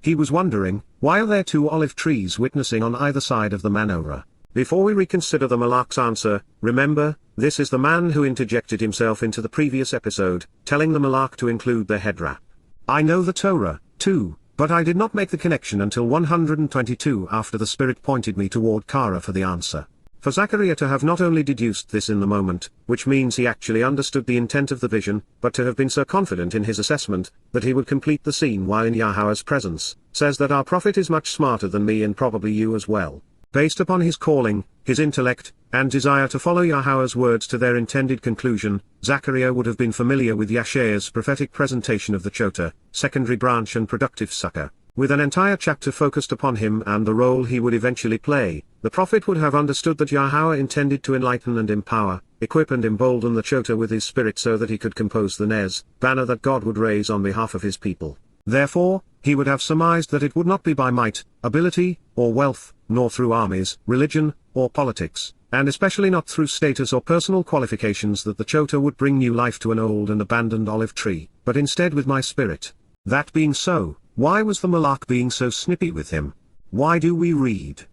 He was wondering, why are there two olive trees witnessing on either side of the Manowrah? Before we reconsider the Malak's answer, remember, this is the man who interjected himself into the previous episode, telling the Malak to include the head wrap. I know the Torah, too, but I did not make the connection until 122 after the Spirit pointed me toward Qara for the answer. For Zakaryah to have not only deduced this in the moment, which means he actually understood the intent of the vision, but to have been so confident in his assessment, that he would complete the scene while in Yahweh's presence, says that our prophet is much smarter than me and probably you as well. Based upon his calling, his intellect, and desire to follow Yahweh's words to their intended conclusion, Zakaryah would have been familiar with Yasha'yah's prophetic presentation of the Chota, secondary branch and productive sucker. With an entire chapter focused upon him and the role he would eventually play, the prophet would have understood that Yahowah intended to enlighten and empower, equip and embolden the Chota with his spirit so that he could compose the Nez, banner that God would raise on behalf of his people. Therefore, he would have surmised that it would not be by might, ability, or wealth, nor through armies, religion, or politics, and especially not through status or personal qualifications that the Chota would bring new life to an old and abandoned olive tree, but instead with my spirit. That being so, why was the Malak being so snippy with him? Why do we read?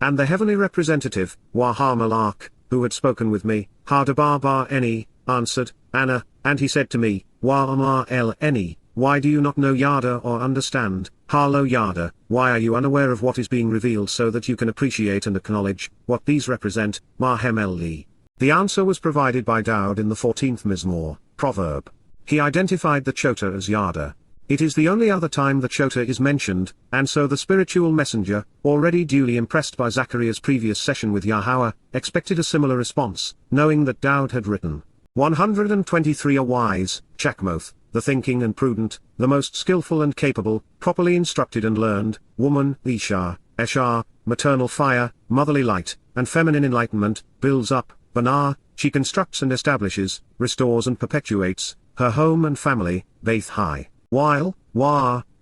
And the heavenly representative, Waha Malak, who had spoken with me, Hadabar bar Eni, answered, Anna, and he said to me, Wa'amar el Eni, why do you not know Yada or understand, Harlo Yada, why are you unaware of what is being revealed so that you can appreciate and acknowledge, what these represent, Mahem el-Li? The answer was provided by Dowd in the 14th Mizmor, proverb. He identified the Chota as Yada. It is the only other time the Chota is mentioned, and so the spiritual messenger, already duly impressed by Zachariah's previous session with Yahowah, expected a similar response, knowing that Dowd had written 123 a wise, Chakmoth, the thinking and prudent, the most skillful and capable, properly instructed and learned, woman, Isha, Eshar, maternal fire, motherly light, and feminine enlightenment, builds up, Banar, she constructs and establishes, restores and perpetuates, her home and family, Baith High. While,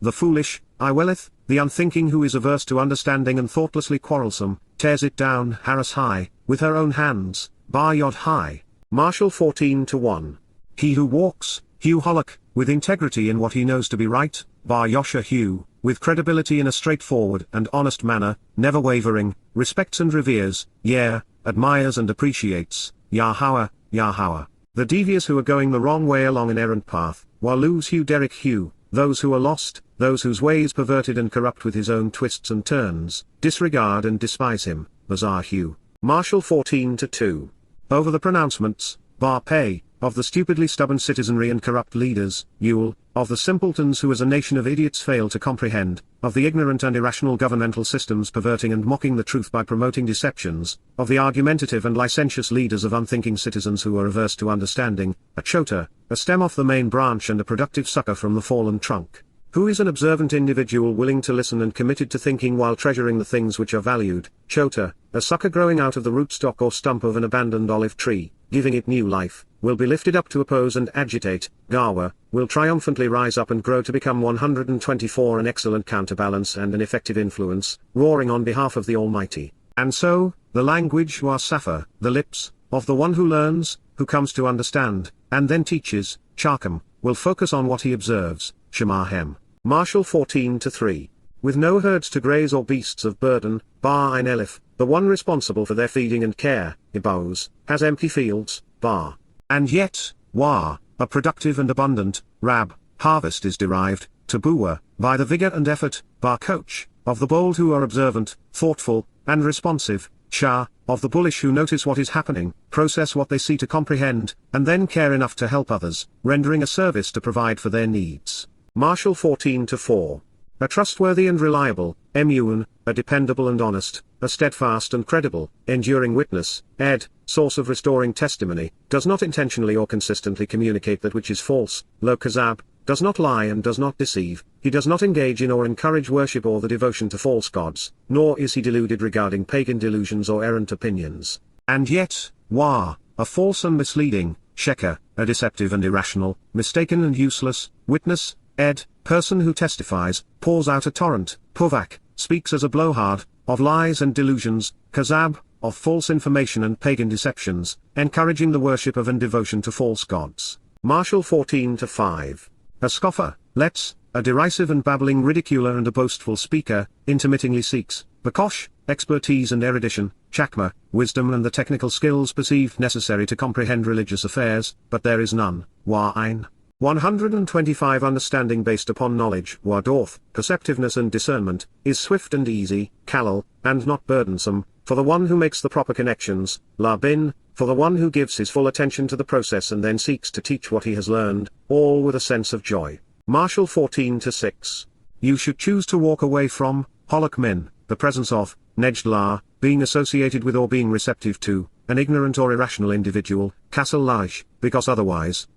the foolish, Iwelleth, the unthinking who is averse to understanding and thoughtlessly quarrelsome, tears it down, Harris High, with her own hands, Bar Yod High. Marshall 14:1. He who walks, Hugh Hollock, with integrity in what he knows to be right, Bar Yosha Hugh, with credibility in a straightforward and honest manner, never wavering, respects and reveres, admires and appreciates, Yahowah. The devious who are going the wrong way along an errant path, Walus Hugh Derek Hugh, those who are lost, those whose way is perverted and corrupt with his own twists and turns, disregard and despise him, Bazar Hugh. Marshall 14:2. Over the pronouncements, Bar Pei, of the stupidly stubborn citizenry and corrupt leaders, Yule, of the simpletons who as a nation of idiots fail to comprehend, of the ignorant and irrational governmental systems perverting and mocking the truth by promoting deceptions, of the argumentative and licentious leaders of unthinking citizens who are averse to understanding, a Chota, a stem off the main branch and a productive sucker from the fallen trunk. Who is an observant individual willing to listen and committed to thinking while treasuring the things which are valued, Chota, a sucker growing out of the rootstock or stump of an abandoned olive tree, giving it new life, will be lifted up to oppose and agitate, Gawa, will triumphantly rise up and grow to become 124 an excellent counterbalance and an effective influence, roaring on behalf of the Almighty. And so, the language Safa, the lips, of the one who learns, who comes to understand, and then teaches, Charkham, will focus on what he observes, Shemahem. Marshall 14:3. With no herds to graze or beasts of burden, Bar Ein Elif, the one responsible for their feeding and care, Ibos, has empty fields, Bar. And yet, a productive and abundant, Rab, harvest is derived, Tabuah, by the vigor and effort, Bar Coach, of the bold who are observant, thoughtful, and responsive, Shah, of the bullish who notice what is happening, process what they see to comprehend, and then care enough to help others, rendering a service to provide for their needs. Marshall 14:4. A trustworthy and reliable, Emun, a dependable and honest, a steadfast and credible, enduring witness, source of restoring testimony, does not intentionally or consistently communicate that which is false, Lo Kazab, does not lie and does not deceive, he does not engage in or encourage worship or the devotion to false gods, nor is he deluded regarding pagan delusions or errant opinions. And yet, a false and misleading, Sheker, a deceptive and irrational, mistaken and useless, witness, person who testifies, pours out a torrent, Puvak, speaks as a blowhard, of lies and delusions, Kazab, of false information and pagan deceptions, encouraging the worship of and devotion to false gods. Marshall 14:5. A scoffer, Let's, a derisive and babbling ridiculer and a boastful speaker, intermittingly seeks, bakosh, expertise and erudition, chakma, wisdom and the technical skills perceived necessary to comprehend religious affairs, but there is none, wa'ain. 125 Understanding based upon knowledge, wadorth, perceptiveness and discernment, is swift and easy, kalal, and not burdensome, for the one who makes the proper connections, labin, for the one who gives his full attention to the process and then seeks to teach what he has learned, all with a sense of joy. Marshall 14-6. You should choose to walk away from, holok min, the presence of, nejdlah, being associated with or being receptive to, an ignorant or irrational individual, kasal laj, because otherwise,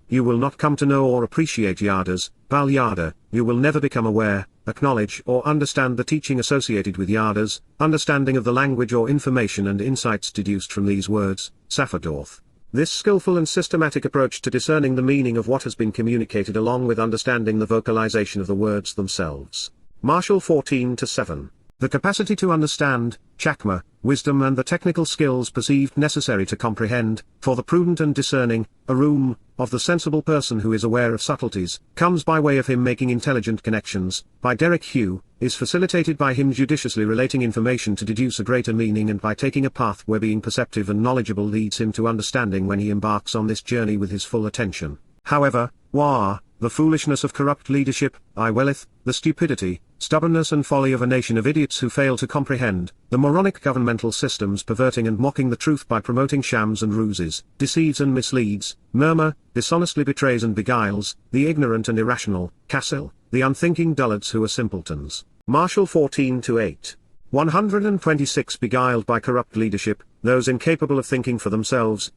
you will not come to know or appreciate yadas, bal yada, you will never become aware, acknowledge or understand the teaching associated with yadas, understanding of the language or information and insights deduced from these words, safadorth. This skillful and systematic approach to discerning the meaning of what has been communicated along with understanding the vocalization of the words themselves. Marshall 14-7. The capacity to understand, chakma, wisdom and the technical skills perceived necessary to comprehend, for the prudent and discerning, arum, of the sensible person who is aware of subtleties, comes by way of him making intelligent connections, by Derek Hugh, is facilitated by him judiciously relating information to deduce a greater meaning and by taking a path where being perceptive and knowledgeable leads him to understanding when he embarks on this journey with his full attention. However, the foolishness of corrupt leadership, the stupidity, stubbornness and folly of a nation of idiots who fail to comprehend, the moronic governmental systems perverting and mocking the truth by promoting shams and ruses, deceives and misleads, murmur, dishonestly betrays and beguiles, the ignorant and irrational, kassil, the unthinking dullards who are simpletons. Marshall 14-8. 126 Beguiled by corrupt leadership, those incapable of thinking for themselves,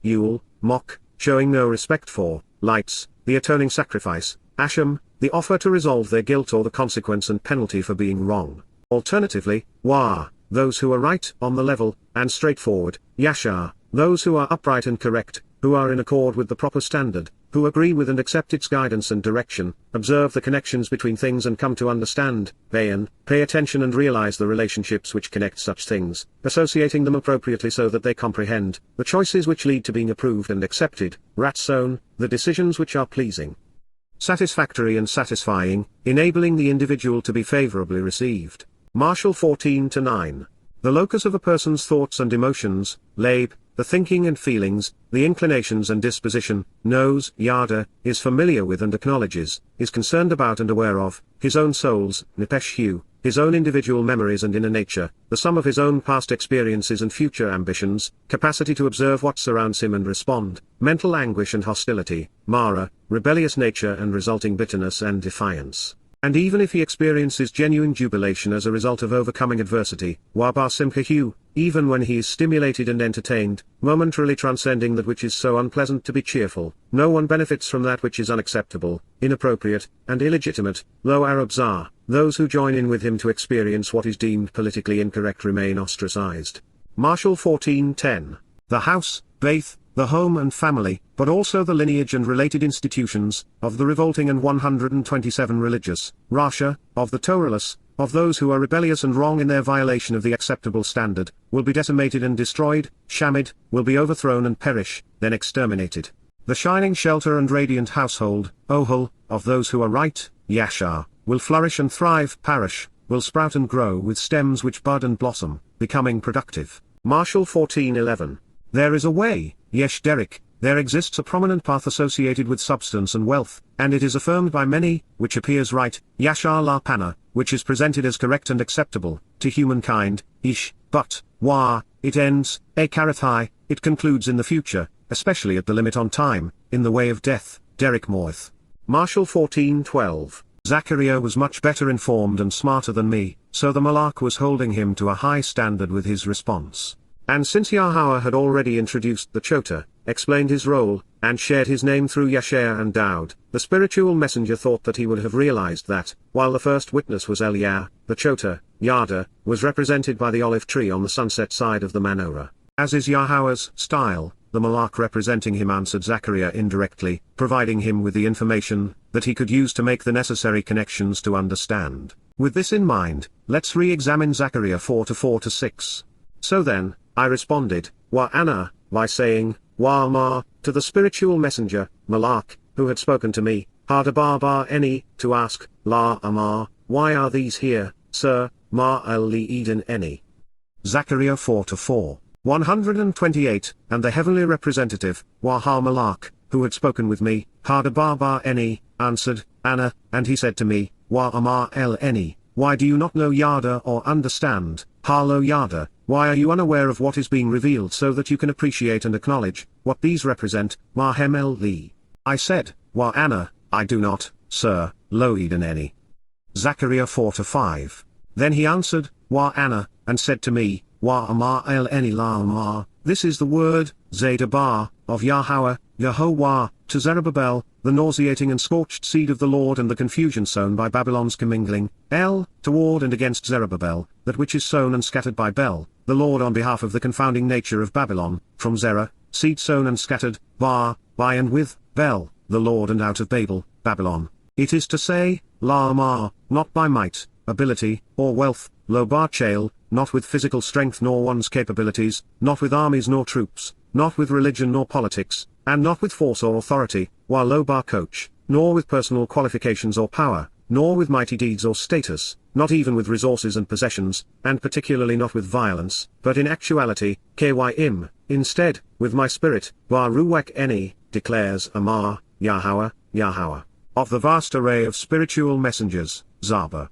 mock, showing no respect for, lights, the atoning sacrifice, asham, the offer to resolve their guilt or the consequence and penalty for being wrong. Alternatively, those who are right, on the level, and straightforward, Yasha'yah, those who are upright and correct, who are in accord with the proper standard, who agree with and accept its guidance and direction, observe the connections between things and come to understand, bayan, pay attention and realize the relationships which connect such things, associating them appropriately so that they comprehend, the choices which lead to being approved and accepted, ratzon, the decisions which are pleasing, satisfactory and satisfying, enabling the individual to be favorably received. Marshall 14-9. The locus of a person's thoughts and emotions, lab, the thinking and feelings, the inclinations and disposition, knows, Yada, is familiar with and acknowledges, is concerned about and aware of, his own soul's, nipeshu, his own individual memories and inner nature, the sum of his own past experiences and future ambitions, capacity to observe what surrounds him and respond, mental anguish and hostility, mara, rebellious nature and resulting bitterness and defiance. And even if he experiences genuine jubilation as a result of overcoming adversity, wabar simkahu, even when he is stimulated and entertained, momentarily transcending that which is so unpleasant to be cheerful, no one benefits from that which is unacceptable, inappropriate, and illegitimate, lo Arabs are, those who join in with him to experience what is deemed politically incorrect remain ostracized. Marshall 14-10. The house, Baith, the home and family, but also the lineage and related institutions, of the revolting and 127 religious, Rasha, of the Torahless, of those who are rebellious and wrong in their violation of the acceptable standard, will be decimated and destroyed, Shamid, will be overthrown and perish, then exterminated. The shining shelter and radiant household, Ohel, of those who are right, Yasha'yah, will flourish and thrive, Parish, will sprout and grow with stems which bud and blossom, becoming productive. Marshall 14-11. There is a way, Yesh Derek, there exists a prominent path associated with substance and wealth, and it is affirmed by many, which appears right, Yasha'yah la Pana, which is presented as correct and acceptable, to humankind, but, it ends, Karathai, it concludes in the future, especially at the limit on time, in the way of death, Derek Moith. Marshall 14-12. Zakaryah was much better informed and smarter than me, so the Malak was holding him to a high standard with his response. And since Yahowah had already introduced the Chota, explained his role, and shared his name through Yasha'yah and Dowd, the spiritual messenger thought that he would have realized that, while the first witness was ElYah, the Chota, Yada, was represented by the olive tree on the sunset side of the Manowrah. As is Yahowah's style, the Malak representing him answered Zakaryah indirectly, providing him with the information that he could use to make the necessary connections to understand. With this in mind, let's re-examine Zakaryah 4-4-6. So then, I responded, by saying, to the spiritual messenger, Malak, who had spoken to me, Hadabar Eni, to ask, La Amar, why are these here, sir, Ma El Eden Eni. Zakaryah 4-4. 128, and the heavenly representative, Wahar Malak, who had spoken with me, Hadabar Eni, answered, Anna, and he said to me, Wa Amar El Eni, why do you not know Yada or understand, Halo Yada, why are you unaware of what is being revealed so that you can appreciate and acknowledge, what these represent, Mahem El Li. I said, Wa Anna, I do not, sir, Lo Eden Eni. Zakaryah 4-5. Then he answered, Wa Anna, and said to me, Wa Amar El Eni La Amar, this is the word, Zadabar, of Yahowah, Yahowah, to Zerubbabel, the nauseating and scorched seed of the Lord and the confusion sown by Babylon's commingling, toward and against Zerubbabel, that which is sown and scattered by Bel, the Lord on behalf of the confounding nature of Babylon, from Zerah, seed sown and scattered, by and with, Bel, the Lord and out of Babel, Babylon. It is to say, La Amar, not by might, ability, or wealth, Lo Barchael, not with physical strength nor one's capabilities, not with armies nor troops, not with religion nor politics, and not with force or authority, while Lo Bar Coach, nor with personal qualifications or power, nor with mighty deeds or status, not even with resources and possessions, and particularly not with violence, but in actuality, Kym, instead, with my spirit, Bar Ruach Eni, declares Amar, Yahowah, Yahowah, of the vast array of spiritual messengers, Zaba.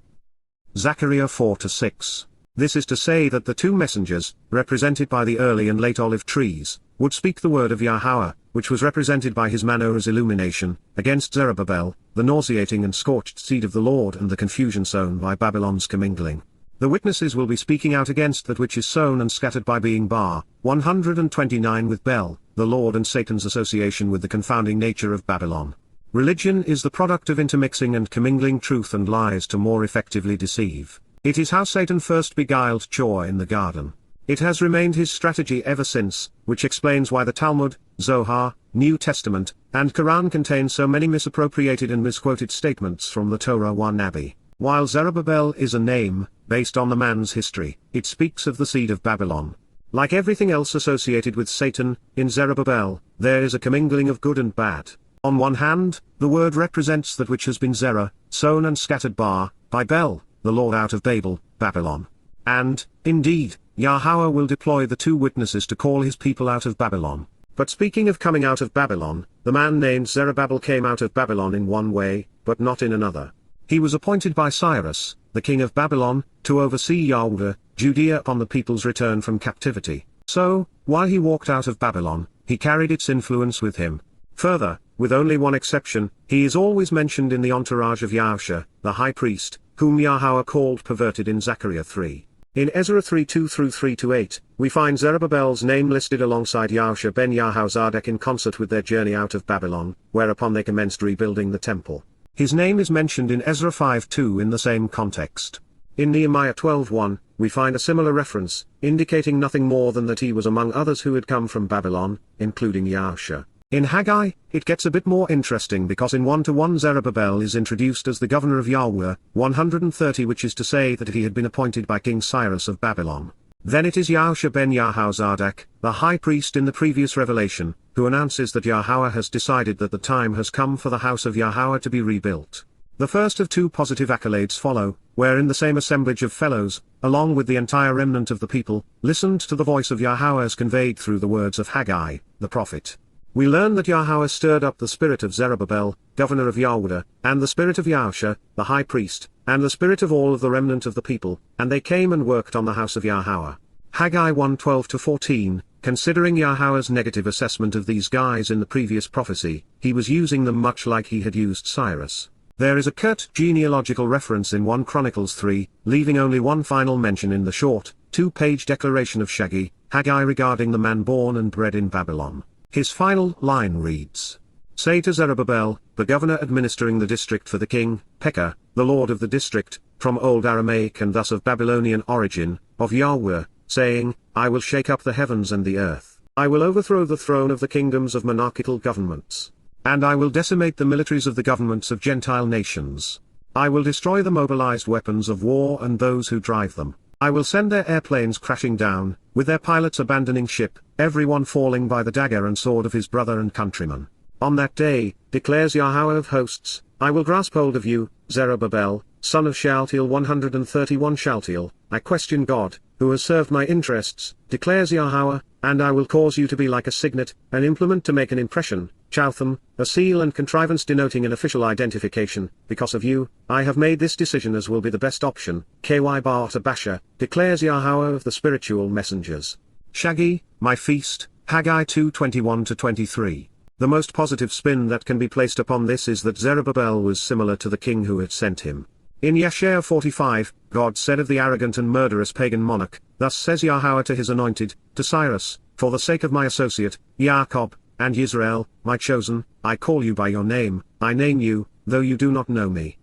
Zakaryah 4-6. This is to say that the two messengers, represented by the early and late olive trees, would speak the word of Yahowah, which was represented by his Manowrah's illumination, against Zerubbabel, the nauseating and scorched seed of the Lord and the confusion sown by Babylon's commingling. The witnesses will be speaking out against that which is sown and scattered by being Bar, 129 with Bel, the Lord and Satan's association with the confounding nature of Babylon. Religion is the product of intermixing and commingling truth and lies to more effectively deceive. It is how Satan first beguiled Joy in the garden. It has remained his strategy ever since, which explains why the Talmud, Zohar, New Testament, and Quran contain so many misappropriated and misquoted statements from the Torah Nabi. While Zerubbabel is a name, based on the man's history, it speaks of the seed of Babylon. Like everything else associated with Satan, in Zerubbabel, there is a commingling of good and bad. On one hand, the word represents that which has been Zerah, sown and scattered by Bel, the Lord out of Babel, Babylon. And, indeed, Yahowah will deploy the two witnesses to call his people out of Babylon. But speaking of coming out of Babylon, the man named Zerubbabel came out of Babylon in one way, but not in another. He was appointed by Cyrus, the king of Babylon, to oversee Yahowah, Judea upon the people's return from captivity. So, while he walked out of Babylon, he carried its influence with him. Further, with only one exception, he is always mentioned in the entourage of Yahowsha, the high priest, whom Yahowah called perverted in Zechariah 3. In Ezra 3:2-3-8, we find Zerubbabel's name listed alongside Yahowsha ben Yahowzadek in concert with their journey out of Babylon, whereupon they commenced rebuilding the temple. His name is mentioned in Ezra 5:2 in the same context. In Nehemiah 12:1, we find a similar reference, indicating nothing more than that he was among others who had come from Babylon, including Yahowsha. In Haggai, it gets a bit more interesting because in 1-1 Zerubbabel is introduced as the governor of Yahowah, 130, which is to say that he had been appointed by King Cyrus of Babylon. Then it is Yahowsha ben Yahowzadek, the high priest in the previous revelation, who announces that Yahowah has decided that the time has come for the house of Yahowah to be rebuilt. The first of two positive accolades follow, wherein the same assemblage of fellows, along with the entire remnant of the people, listened to the voice of Yahowah as conveyed through the words of Haggai, the prophet. We learn that Yahowah stirred up the spirit of Zerubbabel, governor of Yahowah, and the spirit of Yahowsha, the high priest, and the spirit of all of the remnant of the people, and they came and worked on the house of Yahowah. Haggai 1:12-14, considering Yahowah's negative assessment of these guys in the previous prophecy, he was using them much like he had used Cyrus. There is a curt genealogical reference in 1 Chronicles 3, leaving only one final mention in the short, 2-page declaration of Haggai regarding the man born and bred in Babylon. His final line reads, Say to Zerubbabel, the governor administering the district for the king, Pekah, the lord of the district, from old Aramaic and thus of Babylonian origin, of Yahowah, saying, I will shake up the heavens and the earth. I will overthrow the throne of the kingdoms of monarchical governments. And I will decimate the militaries of the governments of Gentile nations. I will destroy the mobilized weapons of war and those who drive them. I will send their airplanes crashing down, with their pilots abandoning ship, everyone falling by the dagger and sword of his brother and countryman. On that day, declares Yahowah of hosts, I will grasp hold of you, Zerubbabel, son of Shealtiel 131 Shealtiel, I question God, who has served my interests, declares Yahowah, and I will cause you to be like a signet, an implement to make an impression, Chautham, a seal and contrivance denoting an official identification. Because of you, I have made this decision as will be the best option, KY Ba'at Basha, declares Yahowah of the spiritual messengers. Shagi, my feast, Haggai 2:21-23. The most positive spin that can be placed upon this is that Zerubbabel was similar to the king who had sent him. In Yasha'yah 45, God said of the arrogant and murderous pagan monarch, "Thus says Yahowah to his anointed, to Cyrus, for the sake of my associate, Jacob, and Israel, my chosen, I call you by your name, I name you, though you do not know me."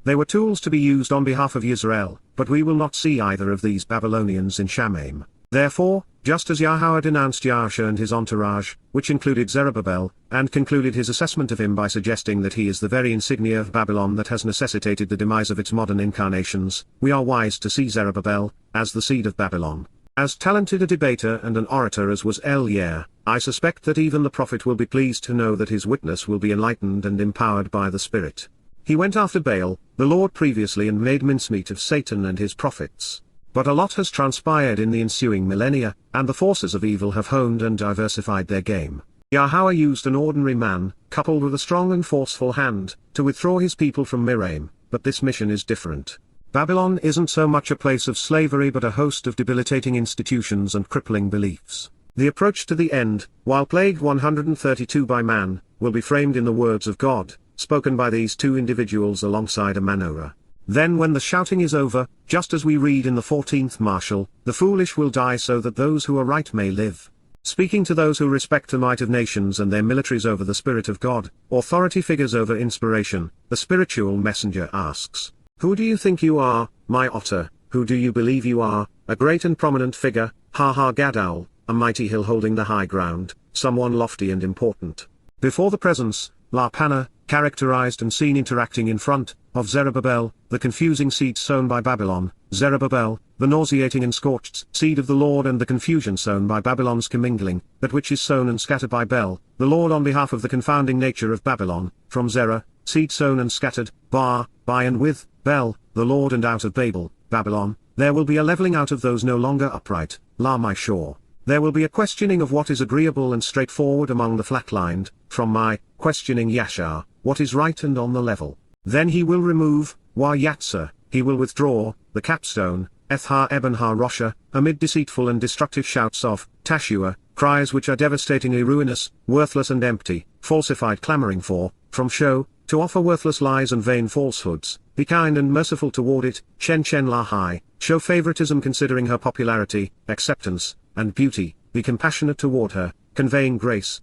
They were tools to be used on behalf of Israel, but we will not see either of these Babylonians in Shamaim. Therefore, just as Yahowah denounced Yahowsha and his entourage, which included Zerubbabel, and concluded his assessment of him by suggesting that he is the very insignia of Babylon that has necessitated the demise of its modern incarnations, we are wise to see Zerubbabel, as the seed of Babylon. As talented a debater and an orator as was ElYah, I suspect that even the prophet will be pleased to know that his witness will be enlightened and empowered by the Spirit. He went after Baal, the Lord previously, and made mincemeat of Satan and his prophets. But a lot has transpired in the ensuing millennia, and the forces of evil have honed and diversified their game. Yahowah used an ordinary man, coupled with a strong and forceful hand, to withdraw his people from Miraim, but this mission is different. Babylon isn't so much a place of slavery but a host of debilitating institutions and crippling beliefs. The approach to the end, while plagued 132 by man, will be framed in the words of God, spoken by these two individuals alongside a Manowrah. Then when the shouting is over, just as we read in the 14th Marshal, the foolish will die so that those who are right may live. Speaking to those who respect the might of nations and their militaries over the Spirit of God, authority figures over inspiration, the spiritual messenger asks, "Who do you think you are, my otter? Who do you believe you are, a great and prominent figure, Ha Gadol, a mighty hill holding the high ground, someone lofty and important?" Before the presence, La Panna, characterized and seen interacting in front, of Zerubbabel, the confusing seed sown by Babylon, Zerubbabel, the nauseating and scorched seed of the Lord, and the confusion sown by Babylon's commingling, that which is sown and scattered by Bel, the Lord on behalf of the confounding nature of Babylon, from Zerah, seed sown and scattered, by and with, Bel, the Lord, and out of Babel, Babylon, there will be a leveling out of those no longer upright, La my shore. There will be a questioning of what is agreeable and straightforward among the flat-lined, from my, questioning Yasha'yah, what is right and on the level. Then he will remove, Yatsa, he will withdraw, the capstone, Eben ha-Rosha, amid deceitful and destructive shouts of, Tashua, cries which are devastatingly ruinous, worthless and empty, falsified clamoring for, from show, to offer worthless lies and vain falsehoods, be kind and merciful toward it, Chen Lahai, show favoritism considering her popularity, acceptance, and beauty, be compassionate toward her, conveying grace.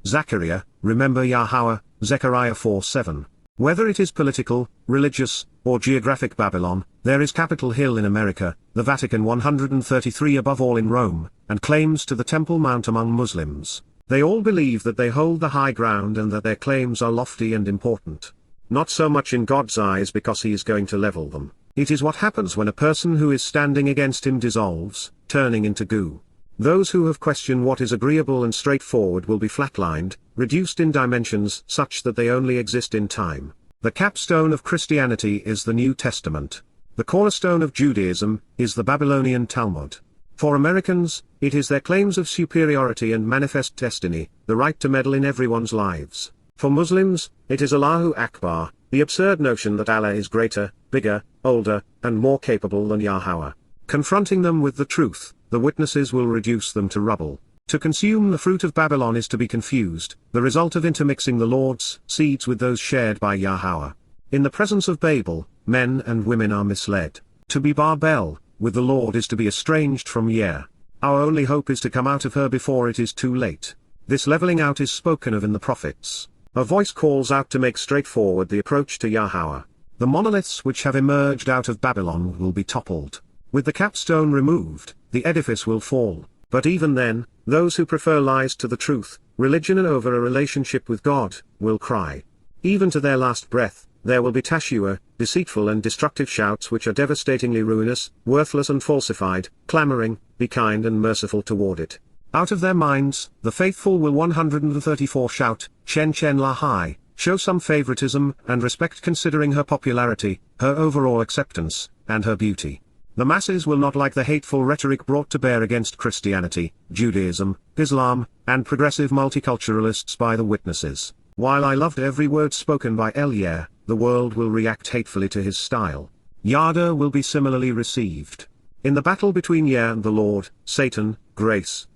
Zakaryah, remember Yahowah, Zechariah 4:7. Whether it is political, religious, or geographic Babylon, there is Capitol Hill in America, the Vatican 133 above all in Rome, and claims to the Temple Mount among Muslims. They all believe that they hold the high ground and that their claims are lofty and important. Not so much in God's eyes because he is going to level them. It is what happens when a person who is standing against him dissolves, turning into goo. Those who have questioned what is agreeable and straightforward will be flatlined, reduced in dimensions such that they only exist in time. The capstone of Christianity is the New Testament. The cornerstone of Judaism is the Babylonian Talmud. For Americans, it is their claims of superiority and manifest destiny, the right to meddle in everyone's lives. For Muslims, it is Allahu Akbar, the absurd notion that Allah is greater, bigger, older, and more capable than Yahowah. Confronting them with the truth, the witnesses will reduce them to rubble. To consume the fruit of Babylon is to be confused, the result of intermixing the Lord's seeds with those shared by Yahowah. In the presence of Babel, men and women are misled. To be Babel, with the Lord, is to be estranged from Yah. Our only hope is to come out of her before it is too late. This leveling out is spoken of in the prophets. A voice calls out to make straightforward the approach to Yahowah. The monoliths which have emerged out of Babylon will be toppled. With the capstone removed, the edifice will fall. But even then, those who prefer lies to the truth, religion and over a relationship with God, will cry. Even to their last breath, there will be Tashua, deceitful and destructive shouts which are devastatingly ruinous, worthless and falsified, clamoring, be kind and merciful toward it. Out of their minds, the faithful will 134 shout, Chen Lahai, show some favoritism and respect considering her popularity, her overall acceptance, and her beauty. The masses will not like the hateful rhetoric brought to bear against Christianity, Judaism, Islam, and progressive multiculturalists by the witnesses. While I loved every word spoken by ElYah, the world will react hatefully to his style. Yada will be similarly received. In the battle between Yah and the Lord, Satan, grace,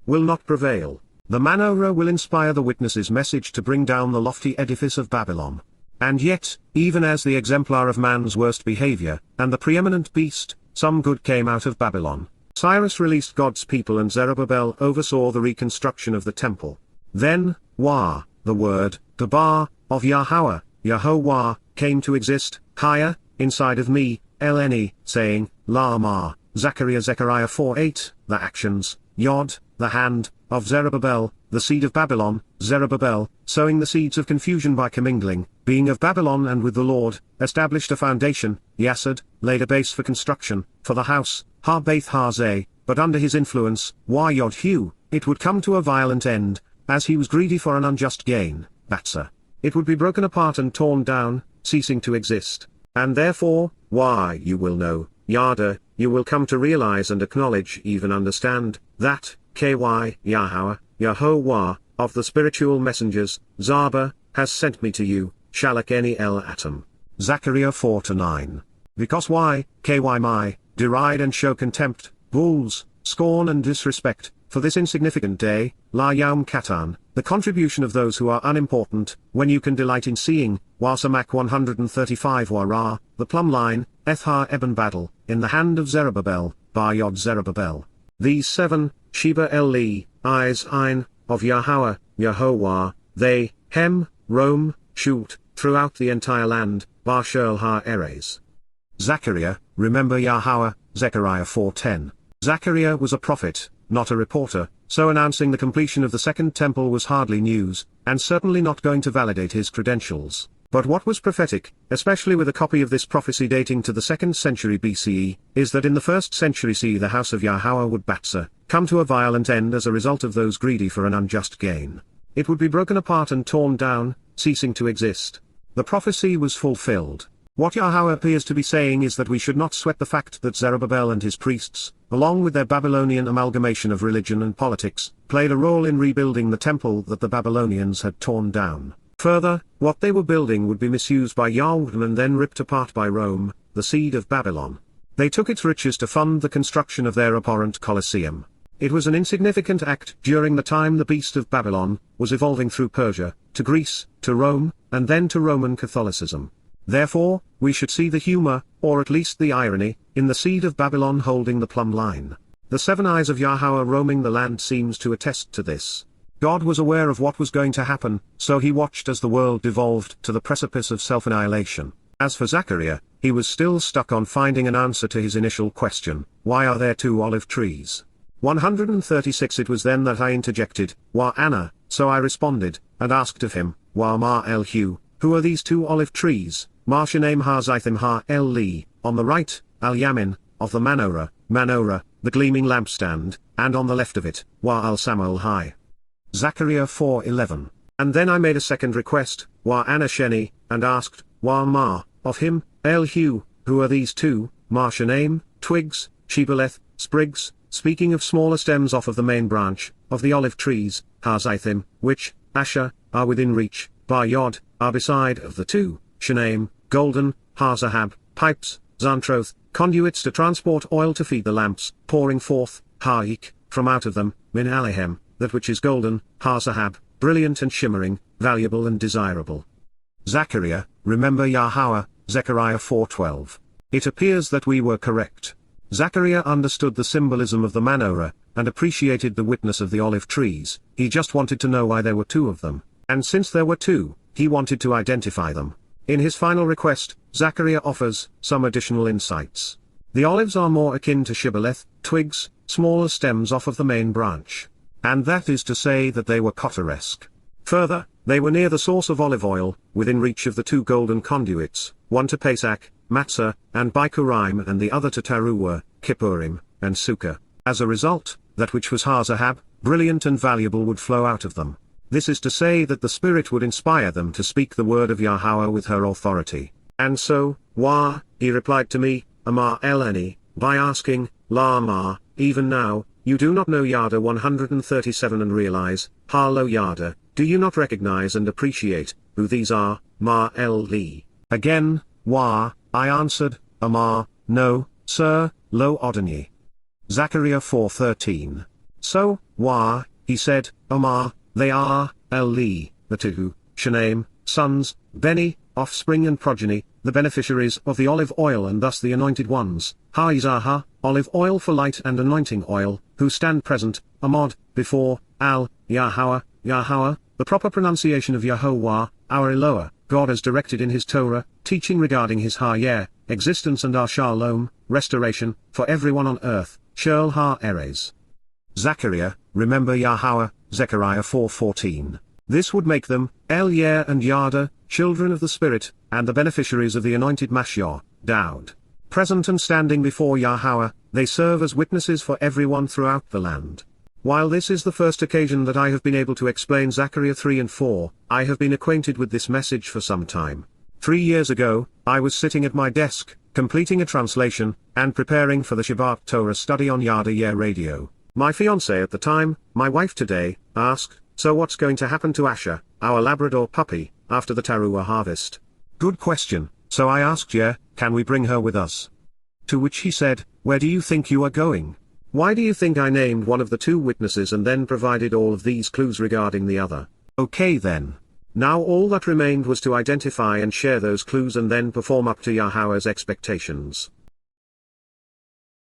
will not prevail. The Manowrah will inspire the witnesses' message to bring down the lofty edifice of Babylon. And yet, even as the exemplar of man's worst behavior, and the preeminent beast, some good came out of Babylon. Cyrus released God's people and Zerubbabel oversaw the reconstruction of the temple. Then, Wah, the word, Gabar, of Yahowah, came to exist, higher, inside of me, LNE, saying, Lama, Zakaryah 4:8, the actions, Yod, the hand, of Zerubbabel, the seed of Babylon, Zerubbabel, sowing the seeds of confusion by commingling, being of Babylon and with the Lord, established a foundation, Yasad, laid a base for construction, for the house, Ha-Beth Ha-Zeh, but under his influence, Yod-Hu, it would come to a violent end, as he was greedy for an unjust gain, Batsa. It would be broken apart and torn down, ceasing to exist. And therefore, you will know, Yada, you will come to realize and acknowledge, even understand, that, Yahowah, of the spiritual messengers, Zaba, has sent me to you, Shalak Eni El Atom. Zakaryah 4-9. Because my, deride and show contempt, bulls, scorn and disrespect, for this insignificant day, La Yowm Katan, the contribution of those who are unimportant, when you can delight in seeing, Samak 135 Wara, the plumb line, Ethar Eben Badal, in the hand of Zerubbabel, Bar Yod Zerubbabel. These 7, Sheba El-Li, eyes Ein, of Yahowah, they, hem, roam, shoot, throughout the entire land, Bar Shul Ha-Eres. Zachariah, remember Yahowah, Zechariah 4:10. Zachariah was a prophet, not a reporter, so announcing the completion of the Second Temple was hardly news, and certainly not going to validate his credentials. But what was prophetic, especially with a copy of this prophecy dating to the 2nd century BCE, is that in the 1st century CE the house of Yahowah would come to a violent end as a result of those greedy for an unjust gain. It would be broken apart and torn down, ceasing to exist. The prophecy was fulfilled. What Yahowah appears to be saying is that we should not sweat the fact that Zerubbabel and his priests, along with their Babylonian amalgamation of religion and politics, played a role in rebuilding the temple that the Babylonians had torn down. Further, what they were building would be misused by Yahweh and then ripped apart by Rome, the seed of Babylon. They took its riches to fund the construction of their abhorrent Colosseum. It was an insignificant act during the time the beast of Babylon was evolving through Persia, to Greece, to Rome, and then to Roman Catholicism. Therefore, we should see the humor, or at least the irony, in the seed of Babylon holding the plumb line. The 7 eyes of Yahowah roaming the land seems to attest to this. God was aware of what was going to happen, so he watched as the world devolved to the precipice of self-annihilation. As for Zachariah, he was still stuck on finding an answer to his initial question, why are there 2 olive trees? 136. It was then that I interjected, Anna, so I responded, and asked of him, Ma El-Hu, who are these 2 olive trees? Marshanem Ha-Zithim Ha-El-Li, on the right, Al-Yamin, of the Manowrah, the gleaming lampstand, and on the left of it, Al-Samuel High. Zechariah 4:11. And then I made a second request, Anna Sheni, and asked, Ma, of him, El-Hu, who are these 2, Marshanem, twigs, Shibboleth, sprigs, speaking of smaller stems off of the main branch, of the olive trees, Ha-Zithim, which, Asher, are within reach, Bar Yod, are beside of the 2, Shanaim, golden, Ha-Zahab, pipes, Zantroth, conduits to transport oil to feed the lamps, pouring forth, Ha-Ik, from out of them, Min Alehem, that which is golden, Ha-Zahab, brilliant and shimmering, valuable and desirable. Zachariah, remember Yahowah, Zechariah 4:12. It appears that we were correct. Zachariah understood the symbolism of the Manowrah, and appreciated the witness of the olive trees, he just wanted to know why there were 2 of them, and since there were 2, he wanted to identify them. In his final request, Zachariah offers some additional insights. The olives are more akin to shibboleth, twigs, smaller stems off of the main branch. And that is to say that they were cotteresque. Further, they were near the source of olive oil, within reach of the 2 golden conduits, one to Pesach, Matzah, and Bikurim and the other to Towrah, Kipurym, and Sukkah. As a result, that which was Ha-Zahab, brilliant and valuable would flow out of them. This is to say that the Spirit would inspire them to speak the word of Yahowah with her authority. And so, Wah, he replied to me, Amar Eleni, by asking, Lama, even now, you do not know Yada 137 and realize, Harlo Yada, do you not recognize and appreciate, who these are, Ma El-Li? Again, Wah, I answered, Amar, no, sir, Lo Odani. Zakaryah 4:13. So, Wah, he said, Amar, they are, El-Li, the two, Shanaim, sons, Beni, offspring and progeny, the beneficiaries of the olive oil and thus the anointed ones, Ha-Izaha, olive oil for light and anointing oil, who stand present, Amod, before, Al-Yahowah, Yahowah, the proper pronunciation of Yahowah, our Eloah, God as directed in his Torah, teaching regarding his Ha-Yeh, existence and our Shalom, restoration, for everyone on earth, Shirl Ha-Erez. Zachariah, remember Yahowah, Zechariah 4:14. This would make them, ElYah and Yada, children of the Spirit, and the beneficiaries of the anointed Mashiach, Dowd. Present and standing before Yahowah, they serve as witnesses for everyone throughout the land. While this is the first occasion that I have been able to explain Zechariah 3 and 4, I have been acquainted with this message for some time. 3 years ago, I was sitting at my desk, completing a translation, and preparing for the Shabat Torah study on Yada Yah radio. My fiancée at the time, my wife today, asked, so what's going to happen to Asher, our Labrador puppy, after the Towrah harvest? Good question, so I asked can we bring her with us? To which he said, where do you think you are going? Why do you think I named one of the two witnesses and then provided all of these clues regarding the other? Okay then. Now all that remained was to identify and share those clues and then perform up to Yahowah's expectations.